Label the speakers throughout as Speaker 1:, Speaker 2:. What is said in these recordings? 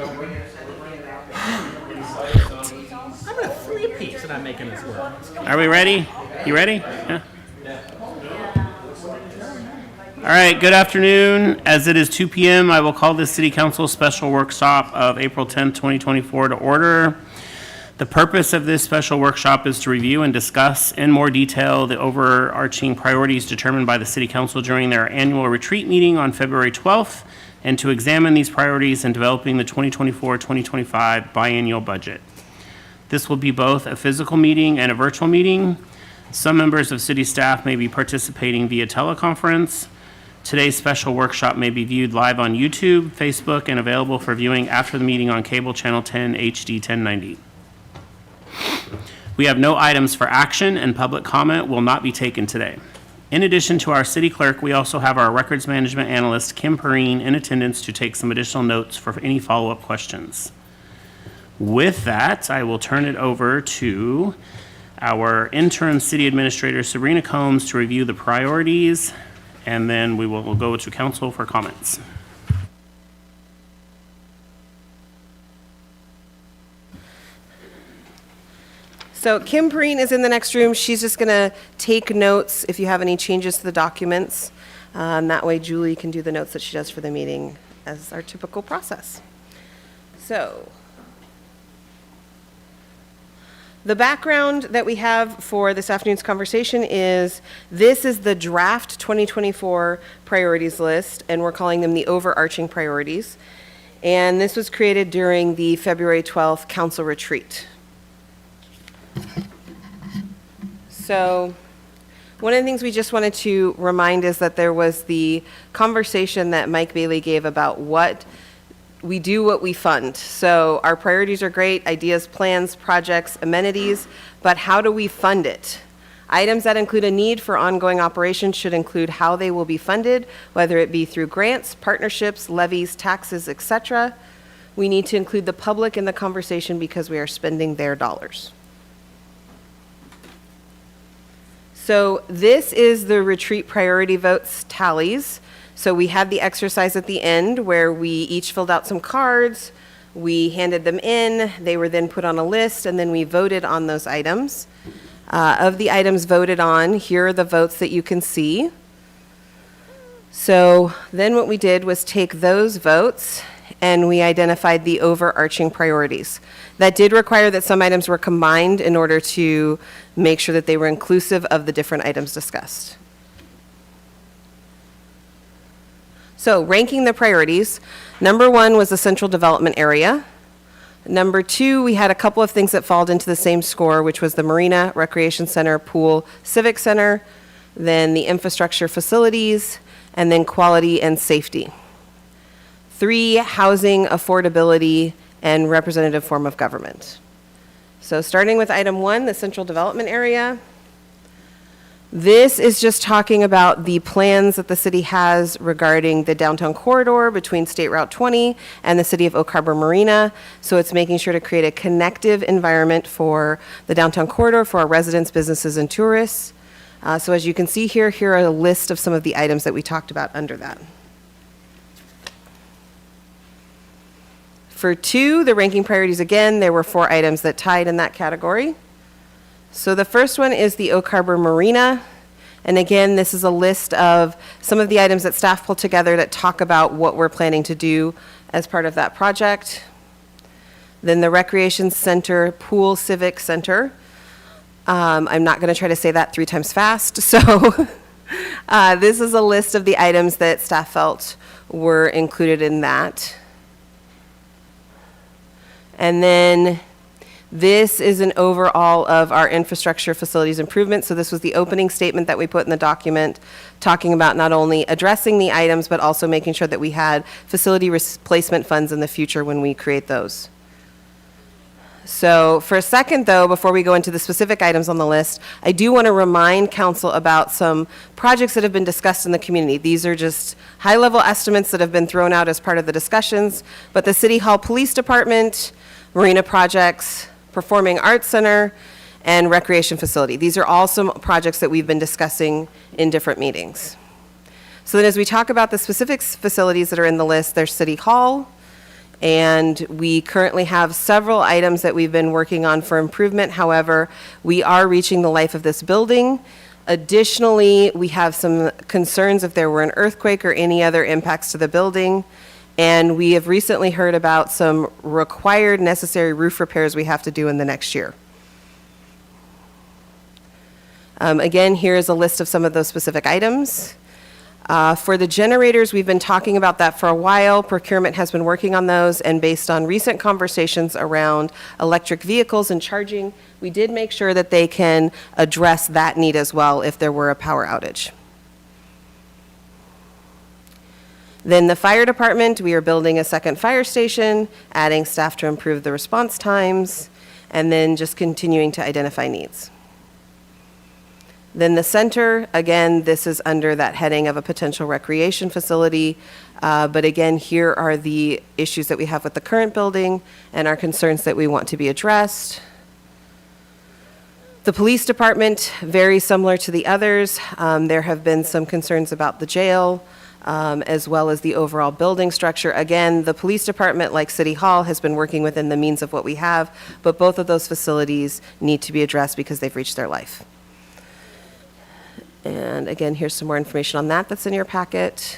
Speaker 1: I'm gonna 3-piece and I'm making this work.
Speaker 2: Are we ready? You ready? Yeah. All right, good afternoon. As it is 2 p.m., I will call this City Council special workshop of April 10th, 2024 to order. The purpose of this special workshop is to review and discuss in more detail the overarching priorities determined by the City Council during their annual retreat meeting on February 12th, and to examine these priorities in developing the 2024-2025 biennial budget. This will be both a physical meeting and a virtual meeting. Some members of city staff may be participating via teleconference. Today's special workshop may be viewed live on YouTube, Facebook, and available for viewing after the meeting on cable channel 10 HD 1090. We have no items for action, and public comment will not be taken today. In addition to our city clerk, we also have our records management analyst, Kim Perrine, in attendance to take some additional notes for any follow-up questions. With that, I will turn it over to our interim city administrator, Sabrina Combs, to review the priorities, and then we'll go to council for comments.
Speaker 3: So Kim Perrine is in the next room. She's just going to take notes if you have any changes to the documents. That way Julie can do the notes that she does for the meeting as our typical process. So the background that we have for this afternoon's conversation is this is the draft 2024 priorities list, and we're calling them the overarching priorities. And this was created during the February 12th council retreat. So one of the things we just wanted to remind is that there was the conversation that Mike Bailey gave about what we do, what we fund. So our priorities are great, ideas, plans, projects, amenities, but how do we fund it? Items that include a need for ongoing operations should include how they will be funded, whether it be through grants, partnerships, levies, taxes, etc. We need to include the public in the conversation because we are spending their dollars. So this is the retreat priority votes tallies. So we had the exercise at the end where we each filled out some cards, we handed them in, they were then put on a list, and then we voted on those items. Of the items voted on, here are the votes that you can see. So then what we did was take those votes and we identified the overarching priorities. That did require that some items were combined in order to make sure that they were inclusive of the different items discussed. So ranking the priorities, number 1 was the central development area. Number 2, we had a couple of things that fall into the same score, which was the marina, recreation center, pool, civic center, then the infrastructure facilities, and then quality and safety. 3, housing, affordability, and representative form of government. So starting with item 1, the central development area. This is just talking about the plans that the city has regarding the downtown corridor between State Route 20 and the city of Oak Harbor Marina. So it's making sure to create a connective environment for the downtown corridor for our residents, businesses, and tourists. So as you can see here are a list of some of the items that we talked about under that. For 2, the ranking priorities, again, there were 4 items that tied in that category. So the first one is the Oak Harbor Marina. And again, this is a list of some of the items that staff pulled together that talk about what we're planning to do as part of that project. Then the Recreation Center, Pool Civic Center. I'm not going to try to say that 3 times fast. So this is a list of the items that staff felt were included in that. And then this is an overall of our infrastructure facilities improvement. So this was the opening statement that we put in the document, talking about not only addressing the items, but also making sure that we had facility replacement funds in the future when we create those. So for a second, though, before we go into the specific items on the list, I do want to remind council about some projects that have been discussed in the community. These are just high-level estimates that have been thrown out as part of the discussions, but the City Hall Police Department, marina projects, Performing Arts Center, and recreation facility. These are all some projects that we've been discussing in different meetings. So then as we talk about the specific facilities that are in the list, there's City Hall, And we currently have several items that we've been working on for improvement. However, we are reaching the life of this building. Additionally, we have some concerns if there were an earthquake or any other impacts to the building. And we have recently heard about some required necessary roof repairs we have to do in the next year. Again, here is a list of some of those specific items. For the generators, we've been talking about that for a while. Procurement has been working on those, and based on recent conversations around electric vehicles and charging, we did make sure that they can address that need as well if there were a power outage. Then the fire department, we are building a second fire station, adding staff to improve the response times, and then just continuing to identify needs. Then the center, again, this is under that heading of a potential recreation facility. But again, here are the issues that we have with the current building and our concerns that we want to be addressed. The police department, very similar to the others. There have been some concerns about the jail, as well as the overall building structure. Again, the police department, like City Hall, has been working within the means of what we have, but both of those facilities need to be addressed because they've reached their life. And again, here's some more information on that that's in your packet.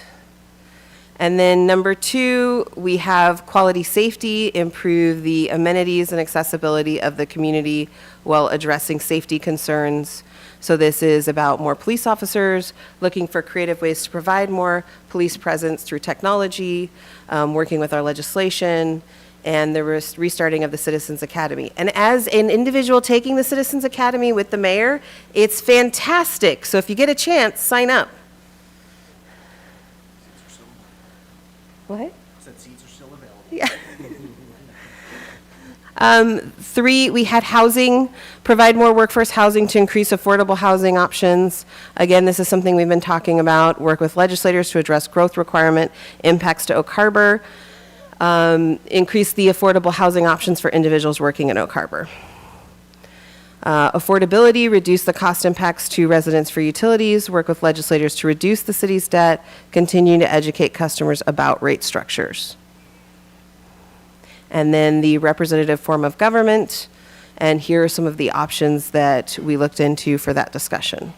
Speaker 3: And then number 2, we have quality safety, improve the amenities and accessibility of the community while addressing safety concerns. So this is about more police officers, looking for creative ways to provide more police presence through technology, working with our legislation, and the restarting of the Citizens Academy. And as an individual taking the Citizens Academy with the mayor, it's fantastic. So if you get a chance, sign up. What?
Speaker 1: Said seats are still available.
Speaker 3: Yeah. 3, we had housing, provide more workforce housing to increase affordable housing options. Again, this is something we've been talking about, work with legislators to address growth requirement, impacts to Oak Harbor, increase the affordable housing options for individuals working in Oak Harbor. Affordability, reduce the cost impacts to residents for utilities, work with legislators to reduce the city's debt, continue to educate customers about rate structures. And then the representative form of government, and here are some of the options that we looked into for that discussion.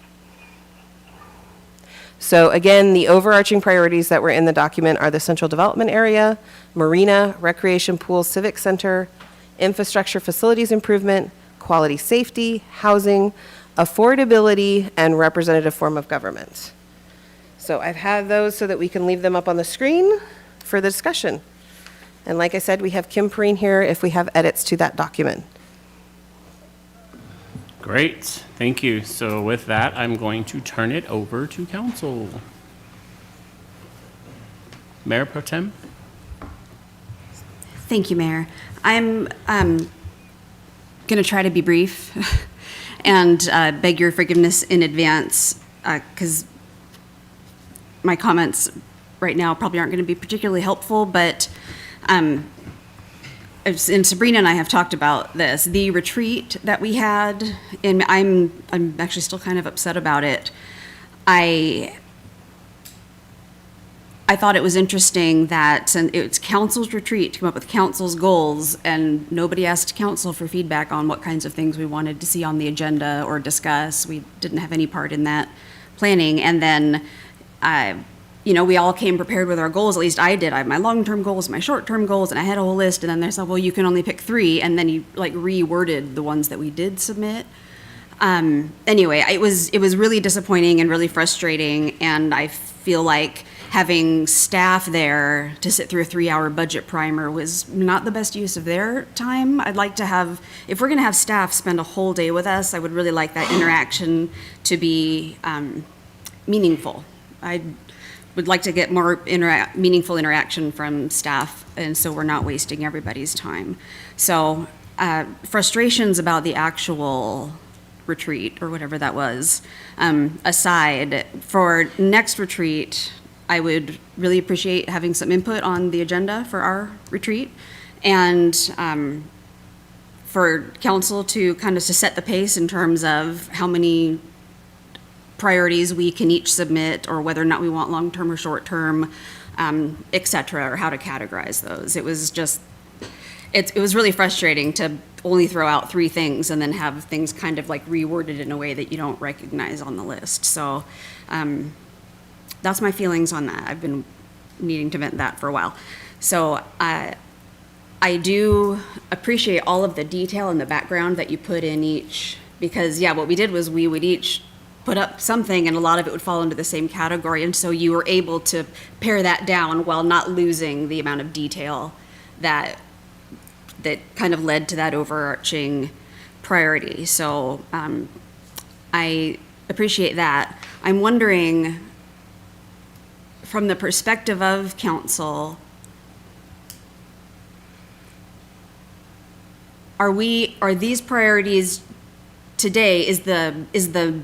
Speaker 3: So again, the overarching priorities that were in the document are the central development area, marina, recreation pool, civic center, infrastructure facilities improvement, quality safety, housing, affordability, and representative form of government. So I've had those so that we can leave them up on the screen for the discussion. And like I said, we have Kim Perrine here if we have edits to that document.
Speaker 2: Great, thank you. So with that, I'm going to turn it over to council. Mayor Pro Tem?
Speaker 4: Thank you, Mayor. I'm going to try to be brief and beg your forgiveness in advance because my comments right now probably aren't going to be particularly helpful, but and Sabrina and I have talked about this. The retreat that we had, and I'm actually still kind of upset about it. I thought it was interesting that it's council's retreat to come up with council's goals, and nobody asked council for feedback on what kinds of things we wanted to see on the agenda or discuss. We didn't have any part in that planning. And then we all came prepared with our goals. At least I did. I had my long-term goals, my short-term goals, and I had a whole list. And then they said, well, you can only pick 3. And then you reworded the ones that we did submit. Anyway, it was really disappointing and really frustrating. And I feel like having staff there to sit through a 3-hour budget primer was not the best use of their time. I'd like to have, if we're going to have staff spend a whole day with us, I would really like that interaction to be meaningful. I would like to get more meaningful interaction from staff, and so we're not wasting everybody's time. So frustrations about the actual retreat, or whatever that was, aside, for next retreat, I would really appreciate having some input on the agenda for our retreat, and for council to kind of to set the pace in terms of how many priorities we can each submit, or whether or not we want long-term or short-term. et cetera, or how to categorize those. It was just, it was really frustrating to only throw out 3 things and then have things kind of like reworded in a way that you don't recognize on the list. So that's my feelings on that. I've been needing to vent that for a while. So I do appreciate all of the detail and the background that you put in each, because yeah, what we did was we would each put up something and a lot of it would fall into the same category. And so you were able to pare that down while not losing the amount of detail that kind of led to that overarching priority. So I appreciate that. I'm wondering, from the perspective of council, are these priorities today, is the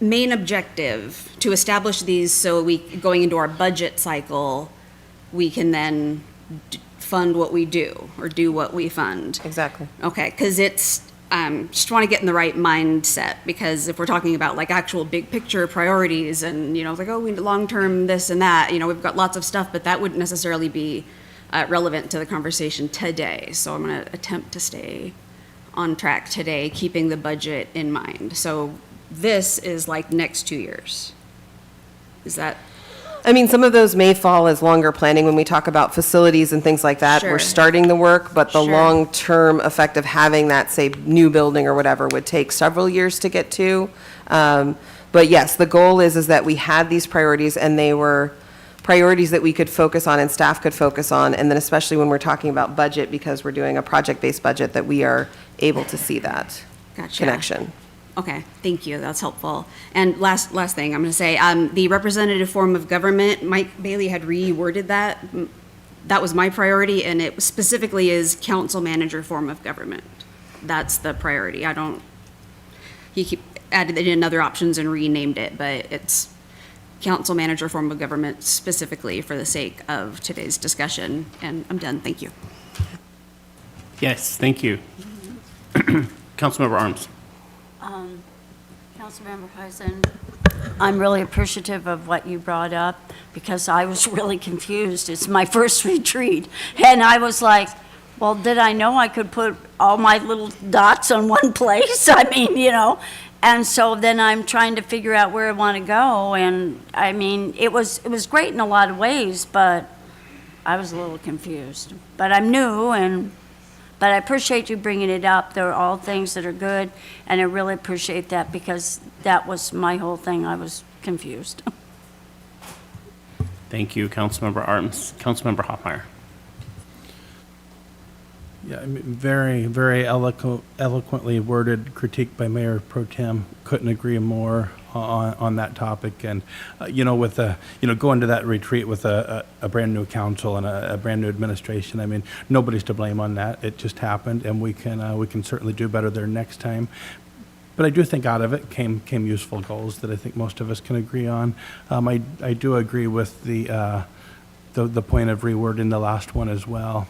Speaker 4: main objective to establish these so going into our budget cycle, we can then fund what we do or do what we fund?
Speaker 3: Exactly.
Speaker 4: Okay, because it's, just want to get in the right mindset, because if we're talking about like actual big picture priorities and, like, oh, we need long-term this and that, we've got lots of stuff, but that wouldn't necessarily be relevant to the conversation today. So I'm going to attempt to stay on track today, keeping the budget in mind. So this is like next 2 years. Is that?
Speaker 3: I mean, some of those may fall as longer planning when we talk about facilities and things like that.
Speaker 4: Sure.
Speaker 3: We're starting the work, but the
Speaker 4: Sure.
Speaker 3: long-term effect of having that, say, new building or whatever would take several years to get to. But yes, the goal is that we had these priorities and they were priorities that we could focus on and staff could focus on. And then especially when we're talking about budget, because we're doing a project-based budget, that we are able to see that
Speaker 4: Gotcha.
Speaker 3: connection.
Speaker 4: Okay, thank you, that's helpful. And last thing I'm going to say, the representative form of government, Mike Bailey had reworded that. That was my priority, and it specifically is council manager form of government. That's the priority. He added it in other options and renamed it, but it's council manager form of government specifically for the sake of today's discussion. And I'm done, thank you.
Speaker 2: Yes, thank you. Councilmember Arms.
Speaker 5: Councilmember Heisen, I'm really appreciative of what you brought up because I was really confused. It's my first retreat. And I was like, well, did I know I could put all my little dots on one place? I mean, And so then I'm trying to figure out where I want to go. And I mean, it was great in a lot of ways, but I was a little confused. But I'm new but I appreciate you bringing it up. They're all things that are good, and I really appreciate that because that was my whole thing. I was confused.
Speaker 2: Thank you, Councilmember Arms. Councilmember Hoffmeyer.
Speaker 6: Yeah, I mean, very, very eloquently worded critique by Mayor Pro Tem. Couldn't agree more on that topic. And, with going to that retreat with a brand new council and a brand new administration, I mean, nobody's to blame on that. It just happened, and we can certainly do better there next time. But I do think out of it came useful goals that I think most of us can agree on. I do agree with the point of rewording the last one as well.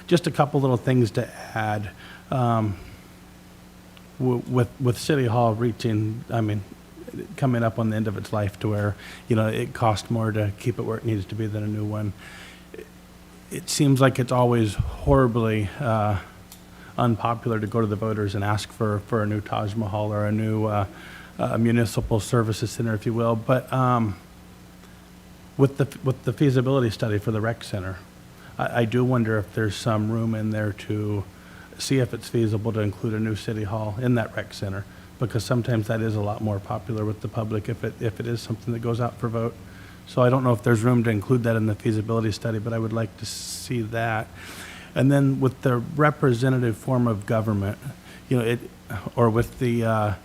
Speaker 6: Just a couple little things to add. With City Hall coming up on the end of its life to where, it costs more to keep it where it needs to be than a new one. It seems like it's always horribly unpopular to go to the voters and ask for a new Taj Mahal or a new municipal services center, if you will. But with the feasibility study for the rec center, I do wonder if there's some room in there to see if it's feasible to include a new city hall in that rec center, because sometimes that is a lot more popular with the public if it is something that goes out for vote. So I don't know if there's room to include that in the feasibility study, but I would like to see that. And then with the representative form of government, or with the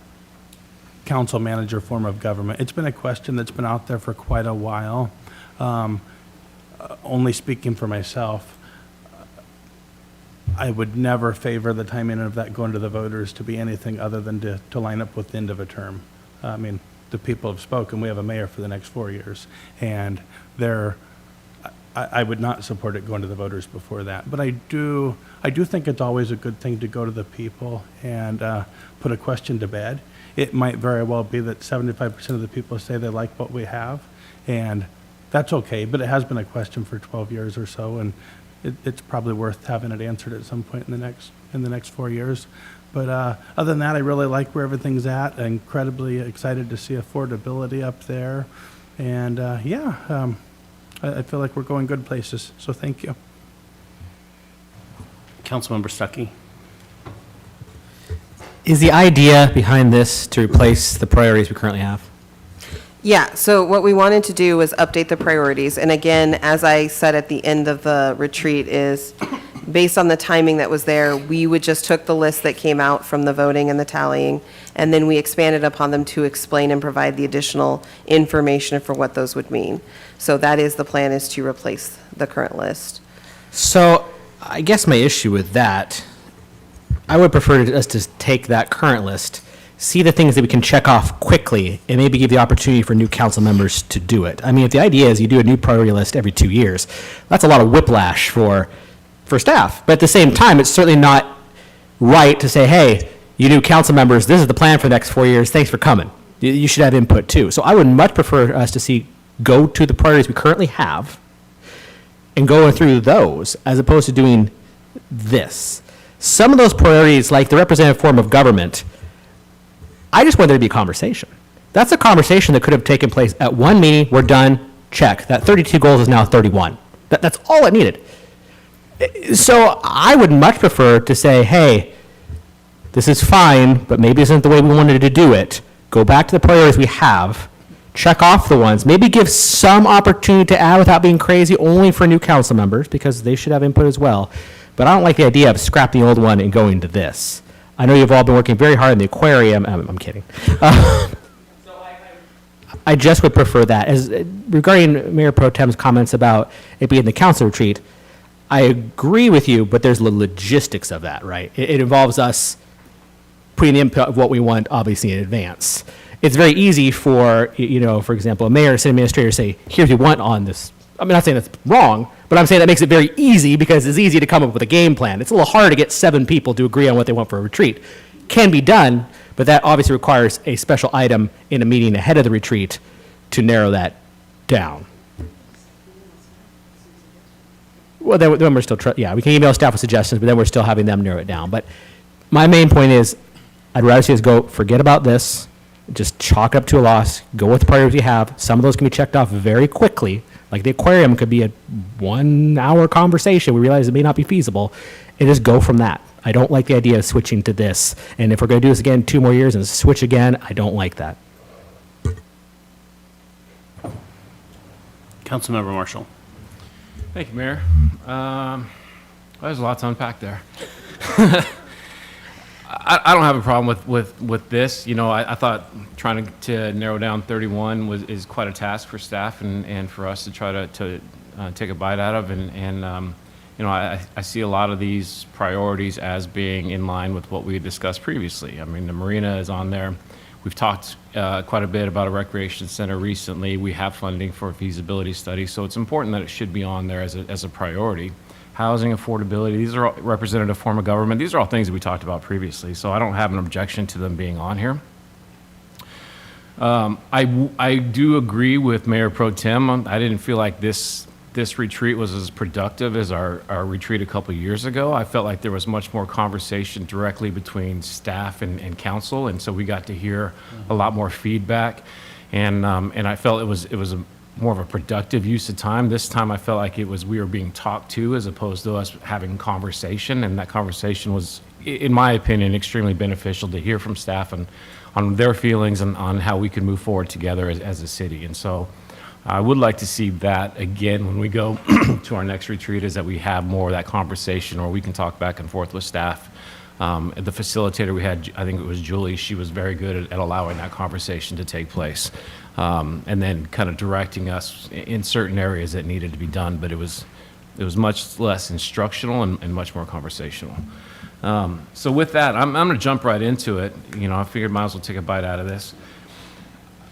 Speaker 6: council manager form of government, it's been a question that's been out there for quite a while. Only speaking for myself, I would never favor the timing of that going to the voters to be anything other than to line up with the end of a term. I mean, the people have spoken. We have a mayor for the next 4 years, and I would not support it going to the voters before that. But I do think it's always a good thing to go to the people and put a question to bed. It might very well be that 75% of the people say they like what we have, and that's okay, but it has been a question for 12 years or so, and it's probably worth having it answered at some point in the next 4 years. But other than that, I really like where everything's at. Incredibly excited to see affordability up there. And I feel like we're going good places, so thank you.
Speaker 2: Councilmember Stuckey.
Speaker 7: Is the idea behind this to replace the priorities we currently have?
Speaker 3: Yeah, so what we wanted to do was update the priorities. And again, as I said at the end of the retreat, is based on the timing that was there, we would just took the list that came out from the voting and the tallying, and then we expanded upon them to explain and provide the additional information for what those would mean. So that is the plan, is to replace the current list.
Speaker 7: So I guess my issue with that, I would prefer us to take that current list, see the things that we can check off quickly, and maybe give the opportunity for new council members to do it. I mean, if the idea is you do a new priority list every 2 years, that's a lot of whiplash for staff. But at the same time, it's certainly not right to say, hey, you new council members, this is the plan for the next 4 years, thanks for coming. You should have input too. So I would much prefer us to go to the priorities we currently have and go through those as opposed to doing this. Some of those priorities, like the representative form of government, I just want there to be a conversation. That's a conversation that could have taken place at one meeting, we're done, check. That 32 goals is now 31. That's all it needed. So I would much prefer to say, hey, this is fine, but maybe this isn't the way we wanted to do it. Go back to the priorities we have, check off the ones, maybe give some opportunity to add without being crazy, only for new council members, because they should have input as well. But I don't like the idea of scrapping the old one and going to this. I know you've all been working very hard in the aquarium. I'm kidding. I just would prefer that. Regarding Mayor Pro Tem's comments about it being the council retreat, I agree with you, but there's the logistics of that, right? It involves us putting the input of what we want, obviously, in advance. It's very easy for, for example, a mayor or city administrator to say, here's what we want on this. I'm not saying that's wrong, but I'm saying that makes it very easy because it's easy to come up with a game plan. It's a little hard to get 7 people to agree on what they want for a retreat. Can be done, but that obviously requires a special item in a meeting ahead of the retreat to narrow that down. Well, then we're still, we can email staff with suggestions, but then we're still having them narrow it down. But my main point is, I'd rather see us go, forget about this, just chalk it up to a loss, go with the priorities we have. Some of those can be checked off very quickly. Like the aquarium could be a 1 hour conversation. We realize it may not be feasible, and just go from that. I don't like the idea of switching to this. And if we're going to do this again 2 more years and switch again, I don't like that.
Speaker 2: Councilmember Marshall.
Speaker 1: Thank you, Mayor. There's a lot to unpack there. I don't have a problem with this. I thought trying to narrow down 31 is quite a task for staff and for us to try to take a bite out of. I see a lot of these priorities as being in line with what we had discussed previously. I mean, the marina is on there. We've talked quite a bit about a recreation center recently. We have funding for a feasibility study, so it's important that it should be on there as a priority. Housing affordability, these are all representative form of government. These are all things that we talked about previously, so I don't have an objection to them being on here. I do agree with Mayor Pro Tem. I didn't feel like this retreat was as productive as our retreat a couple years ago. I felt like there was much more conversation directly between staff and council, and so we got to hear a lot more feedback. And I felt it was more of a productive use of time. This time I felt like we were being talked to as opposed to us having conversation, and that conversation was, in my opinion, extremely beneficial to hear from staff and on their feelings and on how we could move forward together as a city. And so I would like to see that again when we go to our next retreat, is that we have more of that conversation, or we can talk back and forth with staff. The facilitator we had, I think it was Julie, she was very good at allowing that conversation to take place. And then kind of directing us in certain areas that needed to be done, but it was much less instructional and much more conversational. So with that, I'm going to jump right into it. I figured might as well take a bite out of this.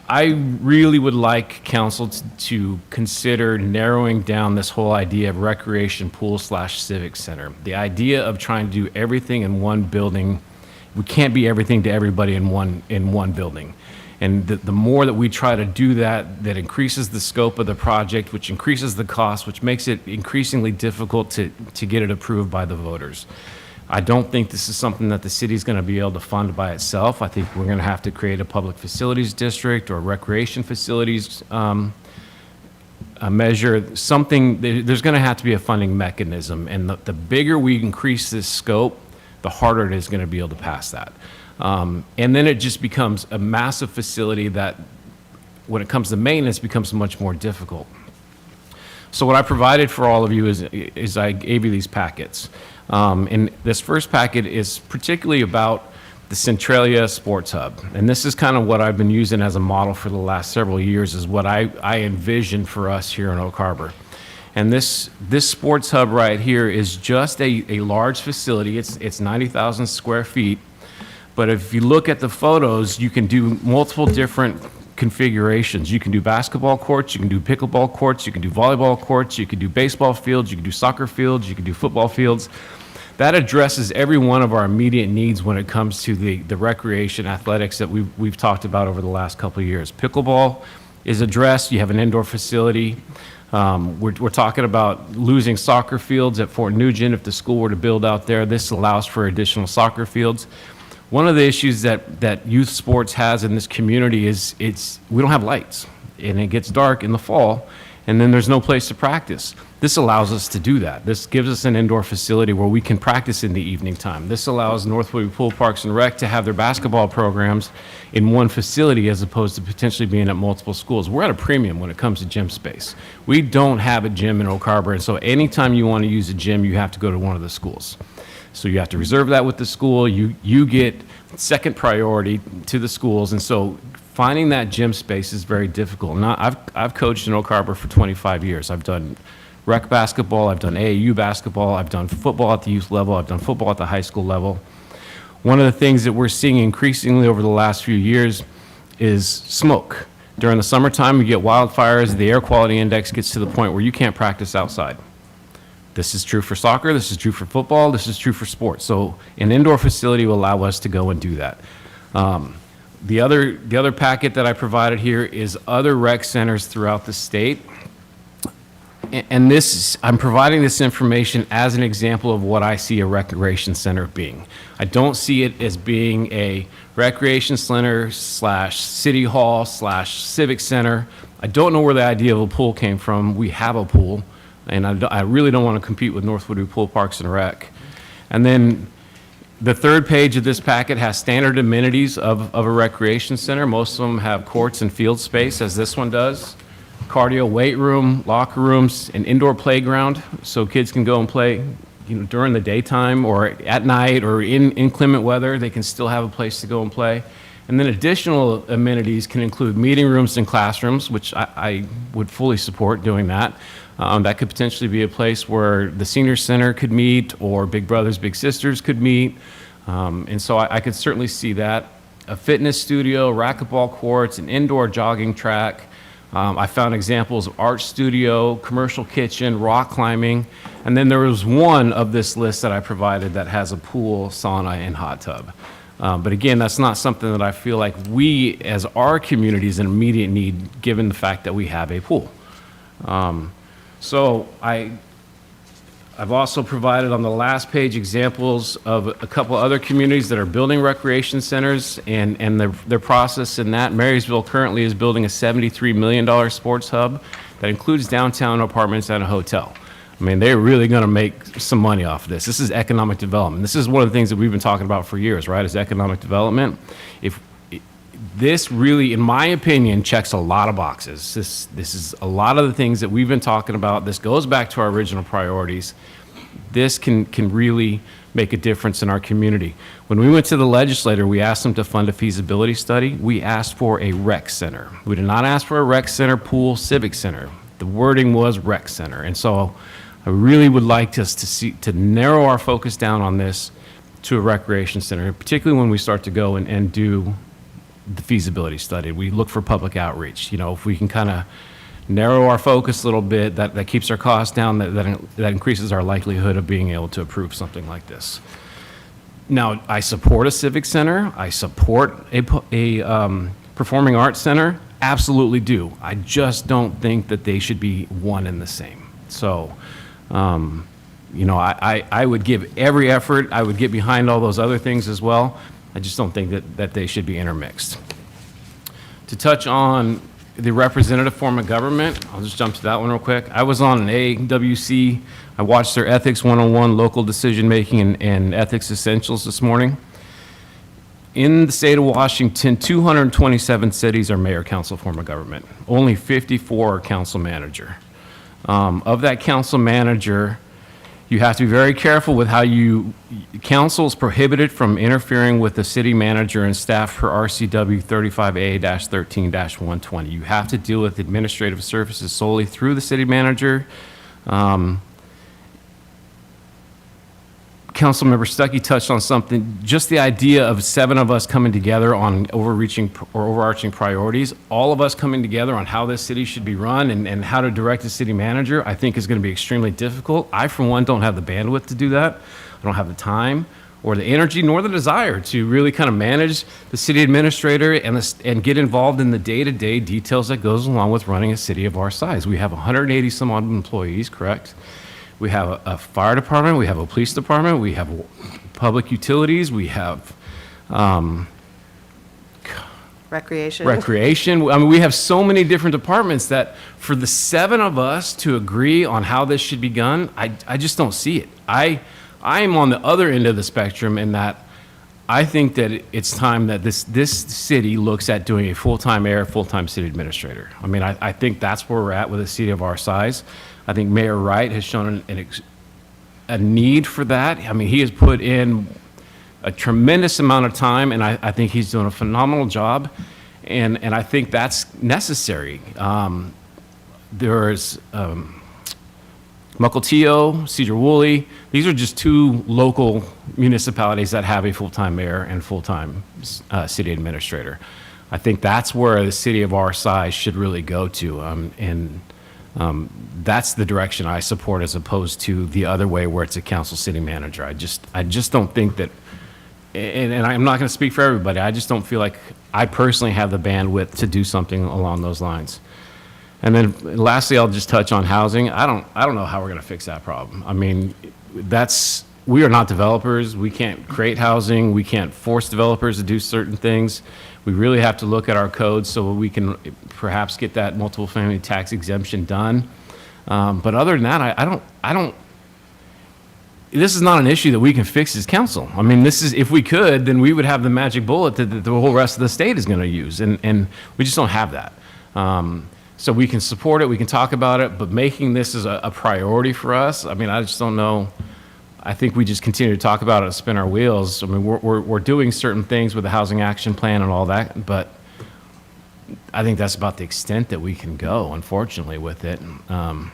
Speaker 1: I really would like council to consider narrowing down this whole idea of recreation pool/civic center. The idea of trying to do everything in one building, we can't be everything to everybody in one building. And the more that we try to do that, that increases the scope of the project, which increases the cost, which makes it increasingly difficult to get it approved by the voters. I don't think this is something that the city's going to be able to fund by itself. I think we're going to have to create a public facilities district or recreation facilities a measure, something, there's going to have to be a funding mechanism. And the bigger we increase this scope, the harder it is going to be able to pass that. And then it just becomes a massive facility that, when it comes to maintenance, becomes much more difficult. So what I provided for all of you is I gave you these packets. And this first packet is particularly about the Centralia Sports Hub. And this is kind of what I've been using as a model for the last several years, is what I envision for us here in Oak Harbor. And this sports hub right here is just a large facility. It's 90,000 square feet. But if you look at the photos, you can do multiple different configurations. You can do basketball courts, you can do pickleball courts, you can do volleyball courts, you can do baseball fields, you can do soccer fields, you can do football fields. That addresses every one of our immediate needs when it comes to the recreation athletics that we've talked about over the last couple of years. Pickleball is addressed. You have an indoor facility. We're talking about losing soccer fields at Fort Nugent. If the school were to build out there, this allows for additional soccer fields. One of the issues that youth sports has in this community is we don't have lights, and it gets dark in the fall, and then there's no place to practice. This allows us to do that. This gives us an indoor facility where we can practice in the evening time. This allows Northwood Pool Parks and Rec to have their basketball programs in one facility as opposed to potentially being at multiple schools. We're at a premium when it comes to gym space. We don't have a gym in Oak Harbor, and so anytime you want to use a gym, you have to go to one of the schools. So you have to reserve that with the school. You get second priority to the schools, and so finding that gym space is very difficult. Now, I've coached in Oak Harbor for 25 years. I've done rec basketball, I've done AAU basketball, I've done football at the youth level, I've done football at the high school level. One of the things that we're seeing increasingly over the last few years is smoke. During the summertime, you get wildfires, the air quality index gets to the point where you can't practice outside. This is true for soccer, this is true for football, this is true for sports. So an indoor facility will allow us to go and do that. The other packet that I provided here is other rec centers throughout the state. And I'm providing this information as an example of what I see a recreation center being. I don't see it as being a recreation center / city hall / civic center. I don't know where the idea of a pool came from. We have a pool, and I really don't want to compete with Northwood Pool Parks and Rec. And then the third page of this packet has standard amenities of a recreation center. Most of them have courts and field space, as this one does. Cardio, weight room, locker rooms, an indoor playground, so kids can go and play, during the daytime or at night or in inclement weather. They can still have a place to go and play. And then additional amenities can include meeting rooms and classrooms, which I would fully support doing that. That could potentially be a place where the senior center could meet, or Big Brothers Big Sisters could meet. And so I could certainly see that. A fitness studio, racquetball courts, an indoor jogging track. I found examples of art studio, commercial kitchen, rock climbing, and then there was one of this list that I provided that has a pool, sauna, and hot tub. But again, that's not something that I feel like we, as our community, is an immediate need, given the fact that we have a pool. So I've also provided on the last page examples of a couple other communities that are building recreation centers and their process in that. Marysville currently is building a $73 million sports hub that includes downtown apartments and a hotel. I mean, they're really going to make some money off of this. This is economic development. This is one of the things that we've been talking about for years, right, is economic development. This really, in my opinion, checks a lot of boxes. This is a lot of the things that we've been talking about. This goes back to our original priorities. This can really make a difference in our community. When we went to the legislator, we asked them to fund a feasibility study. We asked for a rec center. We did not ask for a rec center, pool, civic center. The wording was rec center. And so I really would like us to narrow our focus down on this to a recreation center, particularly when we start to go and do the feasibility study. We look for public outreach. If we can kind of narrow our focus a little bit, that keeps our costs down, that increases our likelihood of being able to approve something like this. Now, I support a civic center. I support a Performing Arts Center, absolutely do. I just don't think that they should be one and the same. So, you know, I would give every effort, I would get behind all those other things as well. I just don't think that they should be intermixed. To touch on the representative form of government, I'll just jump to that one real quick. I was on an AWC. I watched their Ethics 101 local decision-making and ethics essentials this morning. In the state of Washington, 227 cities are mayor-council form of government. Only 54 are council manager. Of that council manager, you have to be very careful with how council is prohibited from interfering with the city manager and staff per RCW 35A-13-120. You have to deal with administrative services solely through the city manager. Councilmember Stuckey touched on something, just the idea of 7 of us coming together on overarching priorities, all of us coming together on how this city should be run and how to direct the city manager, I think is going to be extremely difficult. I, for one, don't have the bandwidth to do that. I don't have the time or the energy nor the desire to really kind of manage the city administrator and get involved in the day-to-day details that goes along with running a city of our size. We have 180 some odd employees, correct? We have a fire department, we have a police department, we have public utilities, we have
Speaker 3: Recreation.
Speaker 1: recreation. I mean, we have so many different departments that for the 7 of us to agree on how this should be done, I just don't see it. I am on the other end of the spectrum in that I think that it's time that this city looks at doing a full-time mayor, full-time city administrator. I mean, I think that's where we're at with a city of our size. I think Mayor Wright has shown a need for that. I mean, he has put in a tremendous amount of time, and I think he's doing a phenomenal job, and I think that's necessary. There's Mukilteo, Cedar Woolley. These are just 2 local municipalities that have a full-time mayor and full-time city administrator. I think that's where the city of our size should really go to, and that's the direction I support as opposed to the other way where it's a council city manager. I just don't think that, and I'm not going to speak for everybody, I just don't feel like I personally have the bandwidth to do something along those lines. And then lastly, I'll just touch on housing. I don't know how we're going to fix that problem. I mean, we are not developers. We can't create housing. We can't force developers to do certain things. We really have to look at our codes so we can perhaps get that multiple family tax exemption done. But other than that, I don't, this is not an issue that we can fix as council. I mean, if we could, then we would have the magic bullet that the whole rest of the state is going to use. And we just don't have that. So we can support it, we can talk about it, but making this as a priority for us, I mean, I just don't know. I think we just continue to talk about it and spin our wheels. I mean, we're doing certain things with the housing action plan and all that, but I think that's about the extent that we can go, unfortunately, with it. I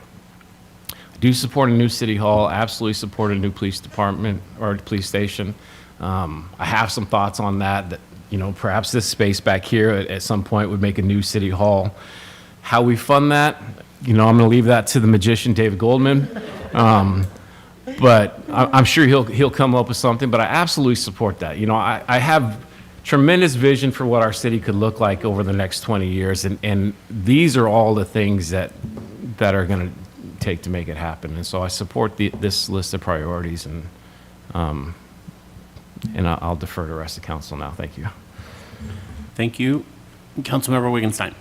Speaker 1: do support a new city hall, absolutely support a new police department or police station. I have some thoughts on that, you know, perhaps this space back here at some point would make a new city hall. How we fund that, you know, I'm going to leave that to the magician, David Goldman. But I'm sure he'll come up with something, but I absolutely support that. You know, I have tremendous vision for what our city could look like over the next 20 years, and these are all the things that are going to take to make it happen. And so I support this list of priorities, and I'll defer to the rest of council now. Thank you.
Speaker 2: Thank you. Councilmember Wittgenstein.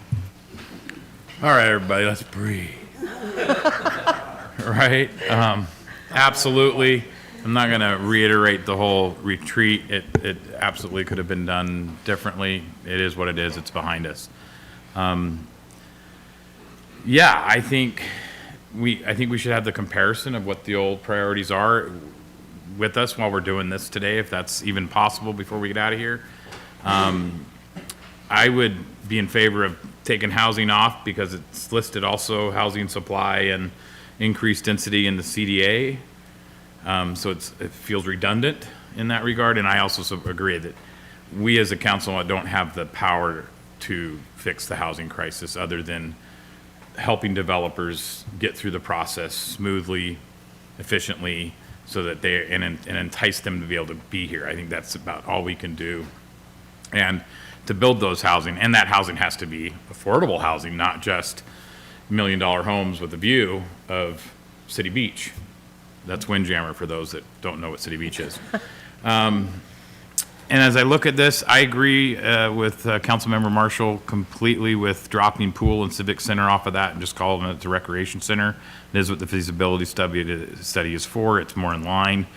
Speaker 8: All right, everybody, let's breathe. Right? Absolutely. I'm not going to reiterate the whole retreat. It absolutely could have been done differently. It is what it is. It's behind us. Yeah, I think we should have the comparison of what the old priorities are with us while we're doing this today, if that's even possible before we get out of here. I would be in favor of taking housing off because it's listed also housing supply and increased density in the CDA. So it feels redundant in that regard. And I also agree that we as a council don't have the power to fix the housing crisis other than helping developers get through the process smoothly, efficiently, so that and entice them to be able to be here. I think that's about all we can do. And to build those housing, and that housing has to be affordable housing, not just million-dollar homes with a view of City Beach. That's Windjammer for those that don't know what City Beach is. And as I look at this, I agree with Councilmember Marshall completely with dropping pool and civic center off of that and just calling it the recreation center. It is what the feasibility study is for. It's more in line.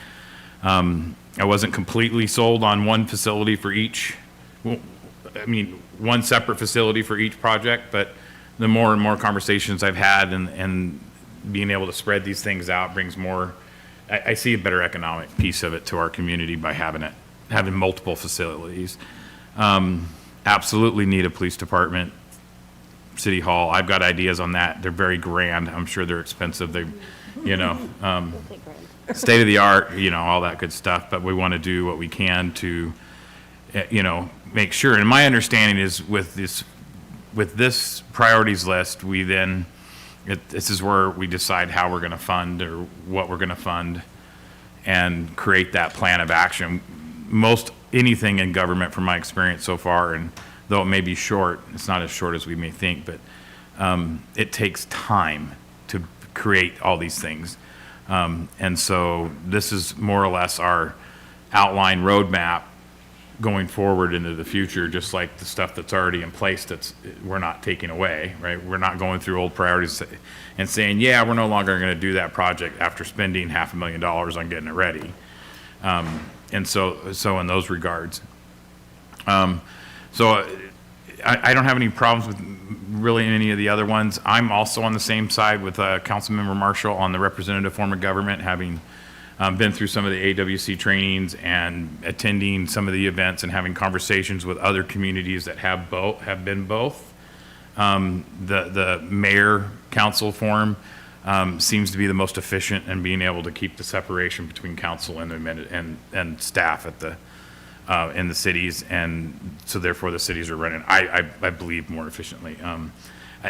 Speaker 8: I wasn't completely sold on one facility for each, one separate facility for each project, but the more and more conversations I've had and being able to spread these things out brings more, I see a better economic piece of it to our community by having multiple facilities. Absolutely need a police department, city hall. I've got ideas on that. They're very grand. I'm sure they're expensive. They, state of the art, all that good stuff. But we want to do what we can to, make sure. And my understanding is with this priorities list, we then, this is where we decide how we're going to fund or what we're going to fund and create that plan of action. Most anything in government, from my experience so far, and though it may be short, it's not as short as we may think, but it takes time to create all these things. And so this is more or less our outline roadmap going forward into the future, just like the stuff that's already in place we're not taking away, right? We're not going through old priorities and saying, yeah, we're no longer going to do that project after spending $500,000 on getting it ready. And so in those regards. I don't have any problems with really any of the other ones. I'm also on the same side with Councilmember Marshall on the representative form of government, having been through some of the AWC trainings and attending some of the events and having conversations with other communities that have been both. The mayor council form seems to be the most efficient in being able to keep the separation between council and staff at in the cities, and so therefore the cities are running, I believe, more efficiently.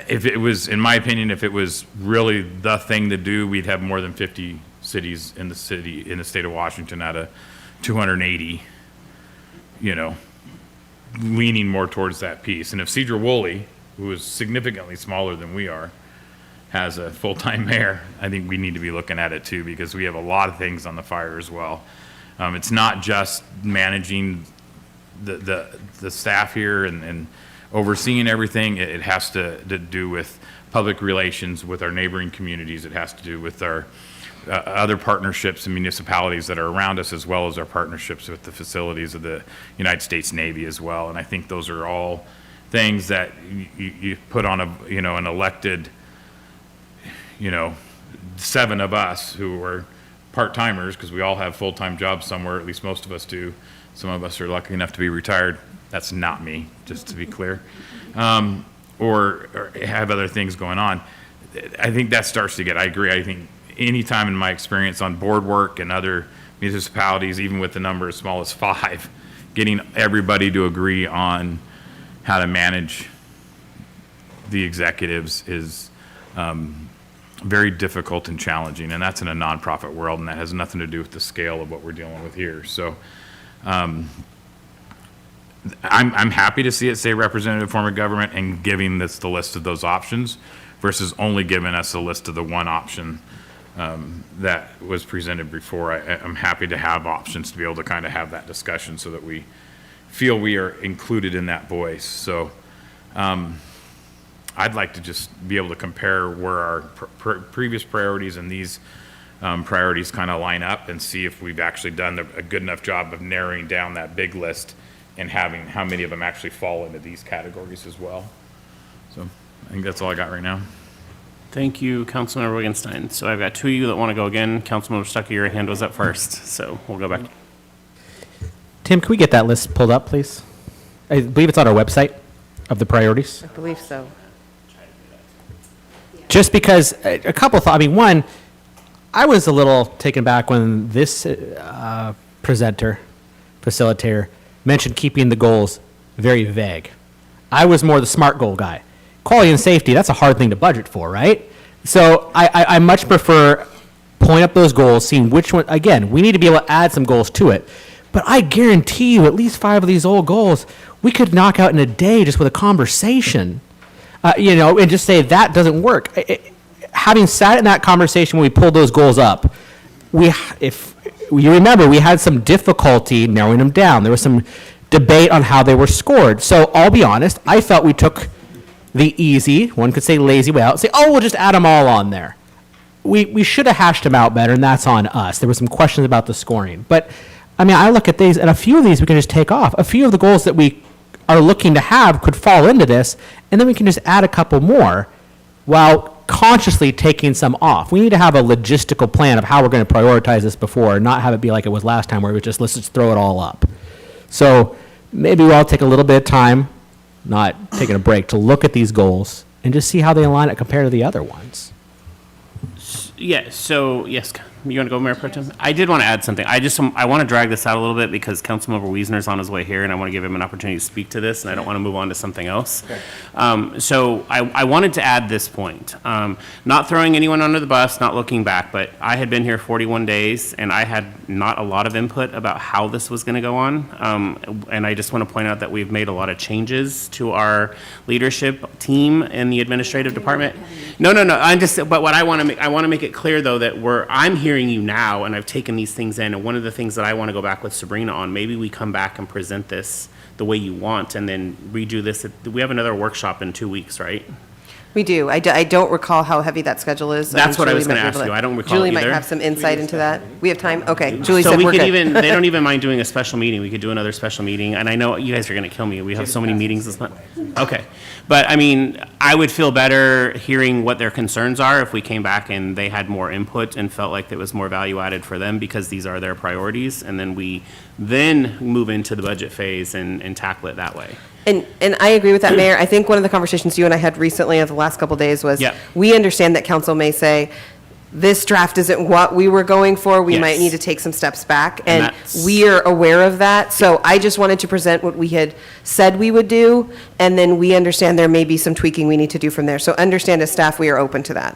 Speaker 8: If it was, in my opinion, if it was really the thing to do, we'd have more than 50 cities in the state of Washington out of 280, leaning more towards that piece. And if Cedar-Woolley, who is significantly smaller than we are, has a full-time mayor, I think we need to be looking at it too, because we have a lot of things on the fire as well. It's not just managing the staff here and overseeing everything. It has to do with public relations with our neighboring communities. It has to do with our other partnerships and municipalities that are around us, as well as our partnerships with the facilities of the United States Navy as well. And I think those are all things that you put on an elected, 7 of us who are part-timers, because we all have full-time jobs somewhere, at least most of us do. Some of us are lucky enough to be retired. That's not me, just to be clear. Or have other things going on. I think that starts to I agree. I think any time in my experience on board work and other municipalities, even with the number as small as 5, getting everybody to agree on how to manage the executives is very difficult and challenging, and that's in a nonprofit world, and that has nothing to do with the scale of what we're dealing with here. So I'm happy to see it say representative form of government and giving this the list of those options versus only giving us a list of the one option that was presented before. I'm happy to have options to be able to kind of have that discussion so that we feel we are included in that voice. So I'd like to just be able to compare where our previous priorities and these priorities kind of line up and see if we've actually done a good enough job of narrowing down that big list and having how many of them actually fall into these categories as well. So I think that's all I got right now.
Speaker 2: Thank you, Councilmember Wittgenstein. So I've got 2 of you that want to go again. Councilmember Stuckey, your hand was up first, so we'll go back.
Speaker 7: Tim, can we get that list pulled up, please? I believe it's on our website of the priorities.
Speaker 3: I believe so.
Speaker 7: Just because a couple thoughts. One, I was a little taken back when this facilitator, mentioned keeping the goals very vague. I was more the SMART goal guy. Quality and safety, that's a hard thing to budget for, right? So I much prefer pulling up those goals, seeing which one, again, we need to be able to add some goals to it. But I guarantee you at least 5 of these old goals, we could knock out in a day just with a conversation, and just say that doesn't work. Having sat in that conversation when we pulled those goals up, if you remember, we had some difficulty narrowing them down. There was some debate on how they were scored. So I'll be honest, I felt we took the easy, one could say lazy way out, say, oh, we'll just add them all on there. We should have hashed them out better, and that's on us. There were some questions about the scoring. But, I look at these, and a few of these we can just take off. A few of the goals that we are looking to have could fall into this, and then we can just add a couple more while consciously taking some off. We need to have a logistical plan of how we're going to prioritize this before, not have it be like it was last time where it was just, let's just throw it all up. So maybe we'll all take a little bit of time, not taking a break, to look at these goals and just see how they align it compared to the other ones.
Speaker 2: Yeah, so, yes, you want to go, Mayor Pro Tem? I did want to add something. I want to drag this out a little bit because Councilmember Wiesner's on his way here, and I want to give him an opportunity to speak to this, and I don't want to move on to something else. So I wanted to add this point. Not throwing anyone under the bus, not looking back, but I had been here 41 days, and I had not a lot of input about how this was going to go on. And I just want to point out that we've made a lot of changes to our leadership team in the administrative department. No, but what I want to make it clear, though, that I'm hearing you now, and I've taken these things in, and one of the things that I want to go back with Sabrina on, maybe we come back and present this the way you want, and then redo this. We have another workshop in 2 weeks, right?
Speaker 3: We do. I don't recall how heavy that schedule is.
Speaker 2: That's what I was
Speaker 3: Julie
Speaker 2: gonna
Speaker 3: might be
Speaker 2: ask
Speaker 3: able
Speaker 2: you. I don't recall
Speaker 3: Julie
Speaker 2: either.
Speaker 3: might have some insight into that. We have time? Okay. Julie
Speaker 2: So
Speaker 3: said
Speaker 2: we
Speaker 3: we're
Speaker 2: could
Speaker 3: good.
Speaker 2: they don't even mind doing a special meeting. We could do another special meeting, and I know you guys are gonna kill me. We have so many meetings this month. Okay. But, I would feel better hearing what their concerns are if we came back and they had more input and felt like there was more value added for them because these are their priorities, and then we move into the budget phase and tackle it that way.
Speaker 3: And I agree with that, Mayor. I think one of the conversations you and I had recently over the last couple of days was,
Speaker 2: Yeah.
Speaker 3: we understand that council may say, this draft isn't what we were going for, we might
Speaker 2: Yes.
Speaker 3: need to take some steps back,
Speaker 2: And
Speaker 3: and
Speaker 2: that's-
Speaker 3: we are aware of that. So I just wanted to present what we had said we would do, and then we understand there may be some tweaking we need to do from there. So understand as staff, we are open to that.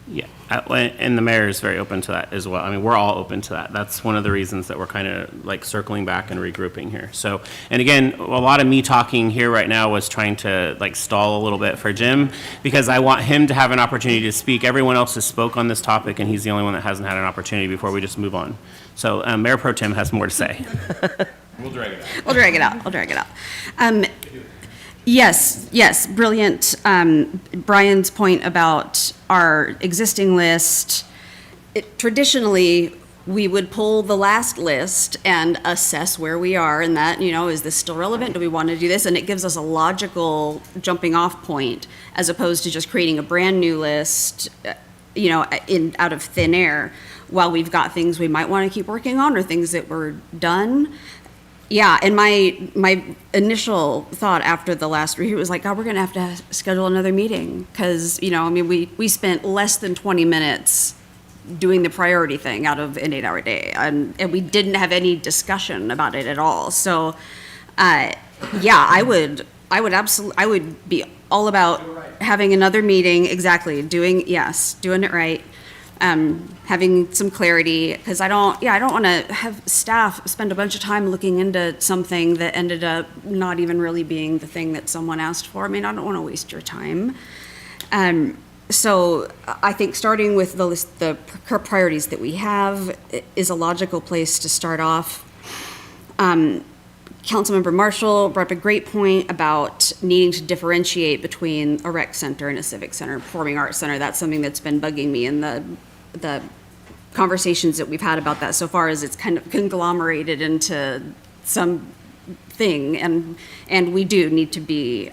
Speaker 2: Yeah, and the mayor is very open to that as well. We're all open to that. That's one of the reasons that we're kind of like circling back and regrouping here. So, and again, a lot of me talking here right now was trying to like stall a little bit for Jim because I want him to have an opportunity to speak. Everyone else has spoke on this topic, and he's the only one that hasn't had an opportunity before we just move on. So, Mayor Pro Tem has more to say.
Speaker 8: We'll drag it out.
Speaker 4: I'll drag it out. Yes, brilliant. Brian's point about our existing list, traditionally, we would pull the last list and assess where we are in that, is this still relevant? Do we want to do this? And it gives us a logical jumping off point as opposed to just creating a brand new list, out of thin air while we've got things we might want to keep working on or things that were done. Yeah, and my initial thought after the last review was like, God, we're going to have to schedule another meeting because, we spent less than 20 minutes doing the priority thing out of an 8-hour day, and we didn't have any discussion about it at all. So, yeah, I would be all about having another meeting, exactly, doing it right. Having some clarity, because I don't want to have staff spend a bunch of time looking into something that ended up not even really being the thing that someone asked for. I don't want to waste your time. So I think starting with the list, the priorities that we have is a logical place to start off. Councilmember Marshall brought up a great point about needing to differentiate between a rec center and a civic center, performing arts center. That's something that's been bugging me in the conversations that we've had about that so far, is it's kind of conglomerated into some thing, and we do need to be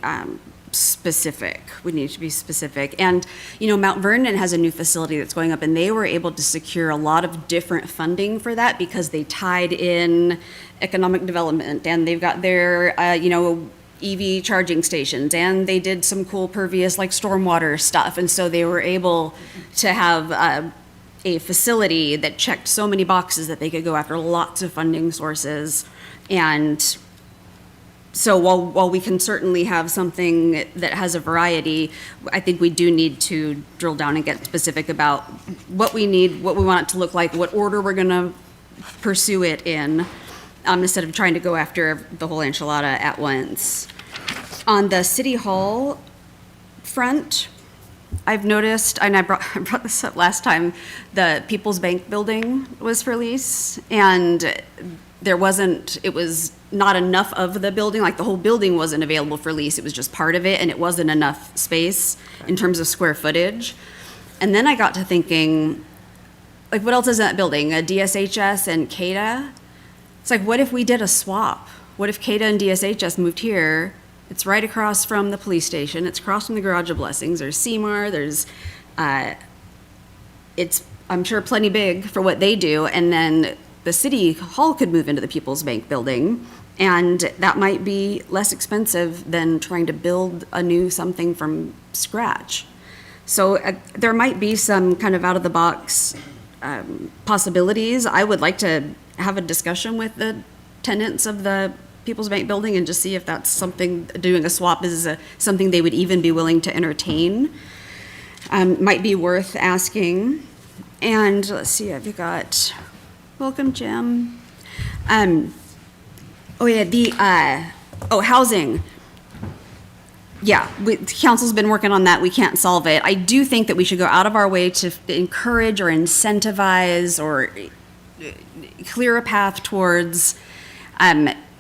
Speaker 4: specific. We need to be specific. And, Mount Vernon has a new facility that's going up, and they were able to secure a lot of different funding for that because they tied in economic development, and they've got their, EV charging stations, and they did some cool pervious like stormwater stuff. And so they were able to have a facility that checked so many boxes that they could go after lots of funding sources. And so while we can certainly have something that has a variety, I think we do need to drill down and get specific about what we need, what we want it to look like, what order we're going to pursue it in. instead of trying to go after the whole enchilada at once. On the City Hall front, I've noticed, and I brought this up last time, the People's Bank building was for lease, and it was not enough of the building, like the whole building wasn't available for lease, it was just part of it, and it wasn't enough space in terms of square footage. And then I got to thinking, like, what else is in that building? A DSHS and CADA? It's like, what if we did a swap? What if CADA and DSHS moved here? It's right across from the police station. It's across from the Garage of Blessings. There's CMAR. There's, it's, I'm sure, plenty big for what they do. And then the City Hall could move into the People's Bank building, and that might be less expensive than trying to build a new something from scratch. So there might be some kind of out-of-the-box possibilities. I would like to have a discussion with the tenants of the People's Bank building and just see if that's something, doing a swap is something they would even be willing to entertain. Might be worth asking. And let's see, I've got, welcome, Jim. Housing. Yeah, council's been working on that. We can't solve it. I do think that we should go out of our way to encourage or incentivize or clear a path towards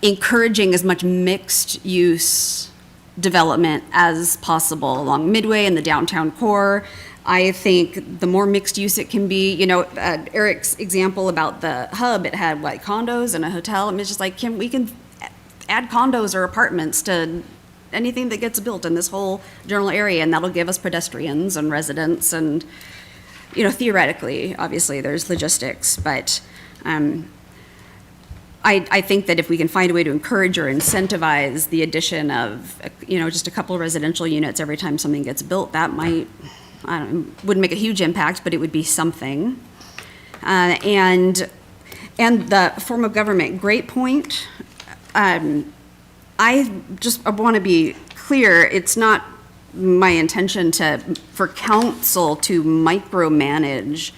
Speaker 4: encouraging as much mixed use development as possible along Midway and the downtown core. I think the more mixed use it can be, Eric's example about the hub, it had like condos and a hotel. I mean, it's just like, we can add condos or apartments to anything that gets built in this whole general area, and that'll give us pedestrians and residents and, theoretically, obviously, there's logistics, but I think that if we can find a way to encourage or incentivize the addition of, just a couple of residential units every time something gets built, that might, wouldn't make a huge impact, but it would be something. And the form of government, great point. I want to be clear, it's not my intention for council to micromanage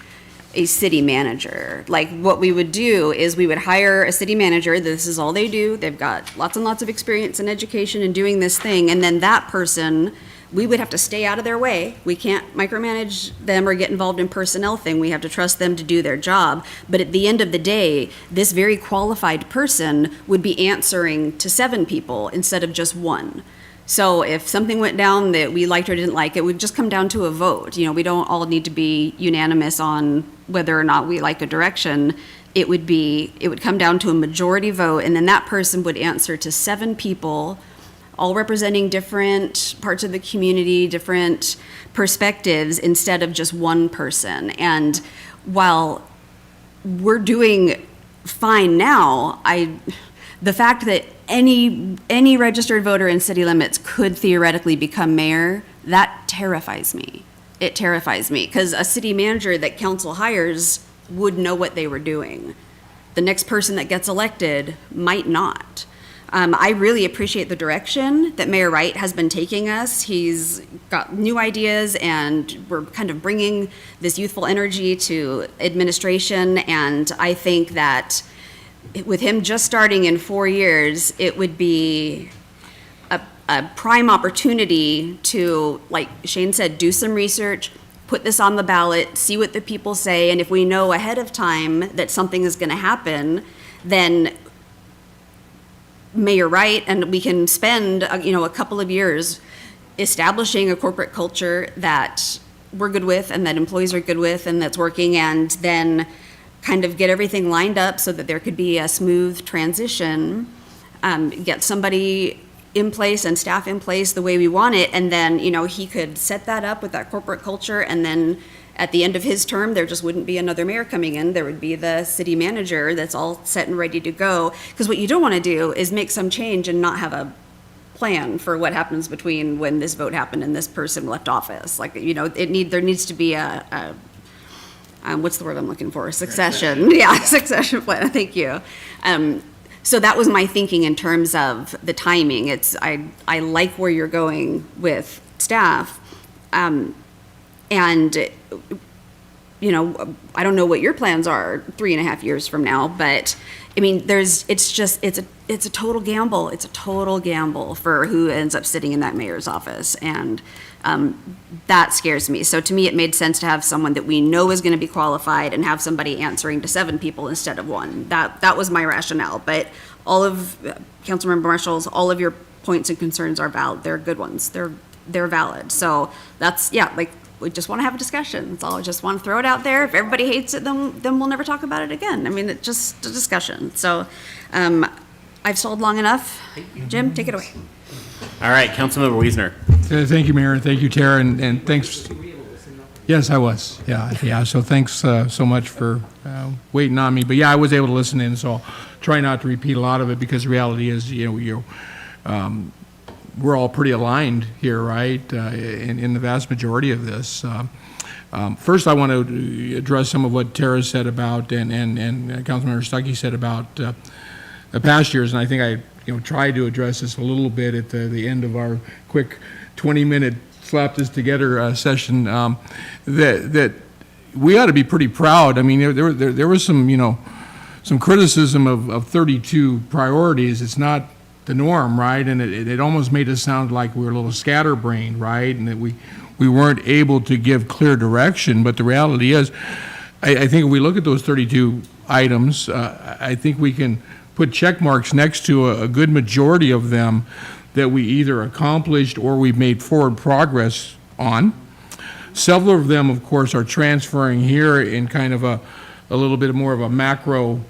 Speaker 4: a city manager. Like, what we would do is we would hire a city manager, this is all they do, they've got lots and lots of experience in education and doing this thing, and then that person, we would have to stay out of their way. We can't micromanage them or get involved in personnel thing. We have to trust them to do their job. But at the end of the day, this very qualified person would be answering to 7 people instead of just 1. So if something went down that we liked or didn't like, it would just come down to a vote. We don't all need to be unanimous on whether or not we like a direction. It would come down to a majority vote, and then that person would answer to 7 people, all representing different parts of the community, different perspectives, instead of just 1 person. And while we're doing fine now, the fact that any registered voter in city limits could theoretically become mayor, that terrifies me. It terrifies me, because a city manager that council hires would know what they were doing. The next person that gets elected might not. I really appreciate the direction that Mayor Wright has been taking us. He's got new ideas, and we're kind of bringing this youthful energy to administration. And I think that with him just starting in 4 years, it would be a prime opportunity to, like Shane said, do some research, put this on the ballot, see what the people say. And if we know ahead of time that something is going to happen, then Mayor Wright, and we can spend, a couple of years establishing a corporate culture that we're good with and that employees are good with and that's working, and then kind of get everything lined up so that there could be a smooth transition, get somebody in place and staff in place the way we want it, and then, he could set that up with that corporate culture, and then at the end of his term, there just wouldn't be another mayor coming in. There would be the city manager that's all set and ready to go. Because what you don't want to do is make some change and not have a plan for what happens between when this vote happened and this person left office. Like, there needs to be a what's the word I'm looking for? Succession. Yeah, succession plan. Thank you. So that was my thinking in terms of the timing. I like where you're going with staff. And, you know, I don't know what your plans are 3.5 years from now, but I mean, it's a total gamble. It's a total gamble for who ends up sitting in that mayor's office. And that scares me. So to me, it made sense to have someone that we know is going to be qualified and have somebody answering to 7 people instead of 1. That was my rationale. But all of Councilmember Marshall's, all of your points and concerns are valid. They're good ones. They're valid. So that's, yeah, like, we just want to have a discussion. That's all. I just want to throw it out there. If everybody hates it, then we'll never talk about it again. I mean, it's just a discussion. So I've stalled long enough. Jim, take it away.
Speaker 2: All right, Councilmember Wiesner.
Speaker 9: Thank you, Mayor. Thank you, Tara, and thanks. Yes, I was. Yeah. So thanks so much for waiting on me. But yeah, I was able to listen in, so I'll try not to repeat a lot of it because the reality is, we're all pretty aligned here, right, in the vast majority of this. First, I want to address some of what Tara said about, and Councilmember Stuckey said about the past years, and I think I tried to address this a little bit at the end of our quick 20-minute slap this together session, that we ought to be pretty proud. I mean, there was some criticism of 32 priorities. It's not the norm, right? And it almost made us sound like we were a little scatterbrained, right? And that we weren't able to give clear direction. But the reality is, I think if we look at those 32 items, I think we can put check marks next to a good majority of them that we either accomplished or we've made forward progress on. Several of them, of course, are transferring here in kind of a little bit more of a macro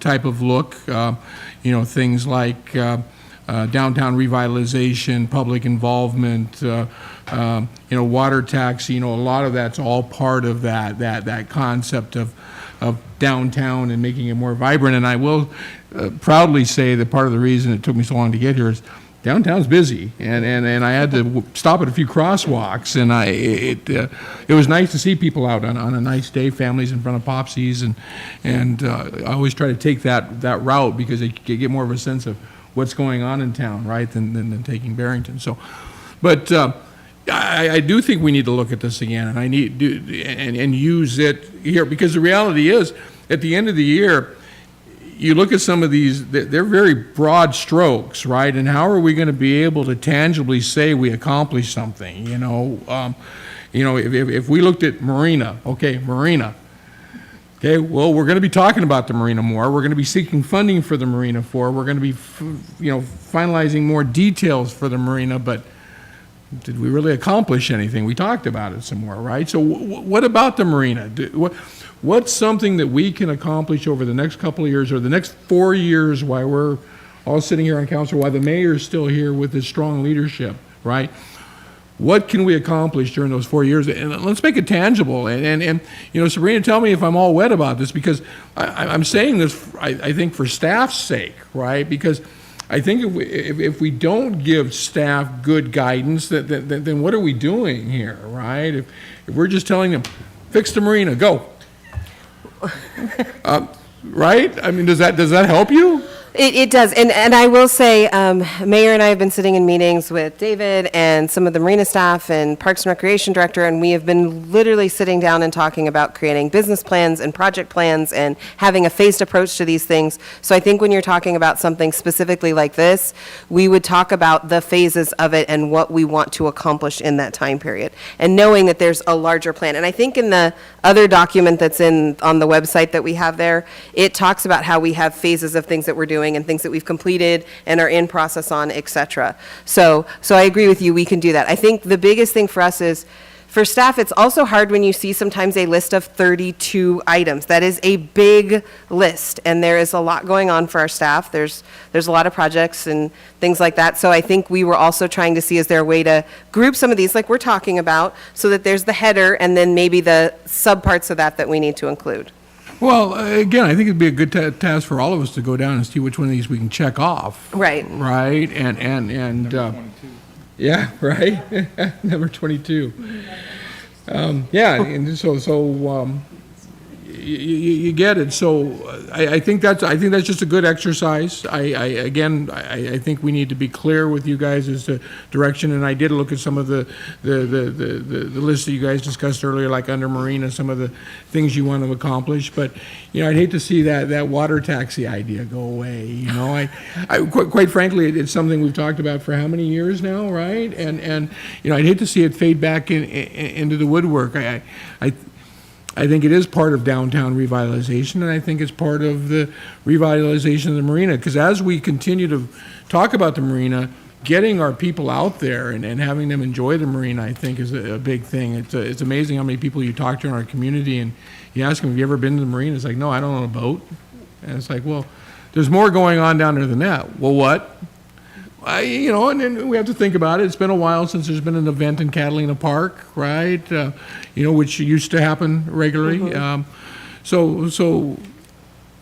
Speaker 9: type of look. Things like downtown revitalization, public involvement, water tax. A lot of that's all part of that concept of downtown and making it more vibrant. And I will proudly say that part of the reason it took me so long to get here is downtown's busy, and I had to stop at a few crosswalks, and it was nice to see people out on a nice day, families in front of Popsies, and I always try to take that route because you get more of a sense of what's going on in town, right, than taking Barrington. So, but I do think we need to look at this again, and I need and use it here because the reality is, at the end of the year, you look at some of these, they're very broad strokes, right? And how are we going to be able to tangibly say we accomplished something? If we looked at Marina, okay, well, we're going to be talking about the Marina more. We're going to be seeking funding for the Marina We're going to be, finalizing more details for the Marina, but did we really accomplish anything? We talked about it some more, right? So what about the Marina? What's something that we can accomplish over the next couple of years or the next 4 years while we're all sitting here on council, while the mayor's still here with his strong leadership, right? What can we accomplish during those 4 years? And let's make it tangible. And Sabrina, tell me if I'm all wet about this because I'm saying this, I think, for staff's sake, right? Because I think if we don't give staff good guidance, then what are we doing here, right? If we're just telling them, fix the Marina, go. Right? I mean, does that help you?
Speaker 3: It does, and I will say, Mayor and I have been sitting in meetings with David and some of the Marina staff and Parks and Recreation Director, and we have been literally sitting down and talking about creating business plans and project plans and having a phased approach to these things. So I think when you're talking about something specifically like this, we would talk about the phases of it and what we want to accomplish in that time period, and knowing that there's a larger plan. And I think in the other document that's on the website that we have there, it talks about how we have phases of things that we're doing and things that we've completed and are in process on, et cetera. So I agree with you, we can do that. I think the biggest thing for us is, for staff, it's also hard when you see sometimes a list of 32 items. That is a big list, and there is a lot going on for our staff. There's a lot of projects and things like that. So I think we were also trying to see, is there a way to group some of these, like we're talking about, so that there's the header and then maybe the subparts of that we need to include.
Speaker 9: Well, again, I think it'd be a good task for all of us to go down and see which one of these we can check off.
Speaker 3: Right.
Speaker 9: Right, and yeah, right, number 22. Yeah, and so you get it. So I think that's just a good exercise. I think we need to be clear with you guys as to direction. And I did look at some of the list that you guys discussed earlier, like under Marina, some of the things you want to accomplish. But I'd hate to see that water taxi idea go away. Quite frankly, it's something we've talked about for how many years now, right? And I'd hate to see it fade back into the woodwork. I think it is part of downtown revitalization, and I think it's part of the revitalization of the marina. Because as we continue to talk about the marina, getting our people out there and having them enjoy the marina, I think, is a big thing. It's amazing how many people you talk to in our community, and you ask them, have you ever been to the marina? It's like, no, I don't own a boat. And it's like, well, there's more going on down there than that. Well, what? And then we have to think about it. It's been a while since there's been an event in Catalina Park, right? Which used to happen regularly. So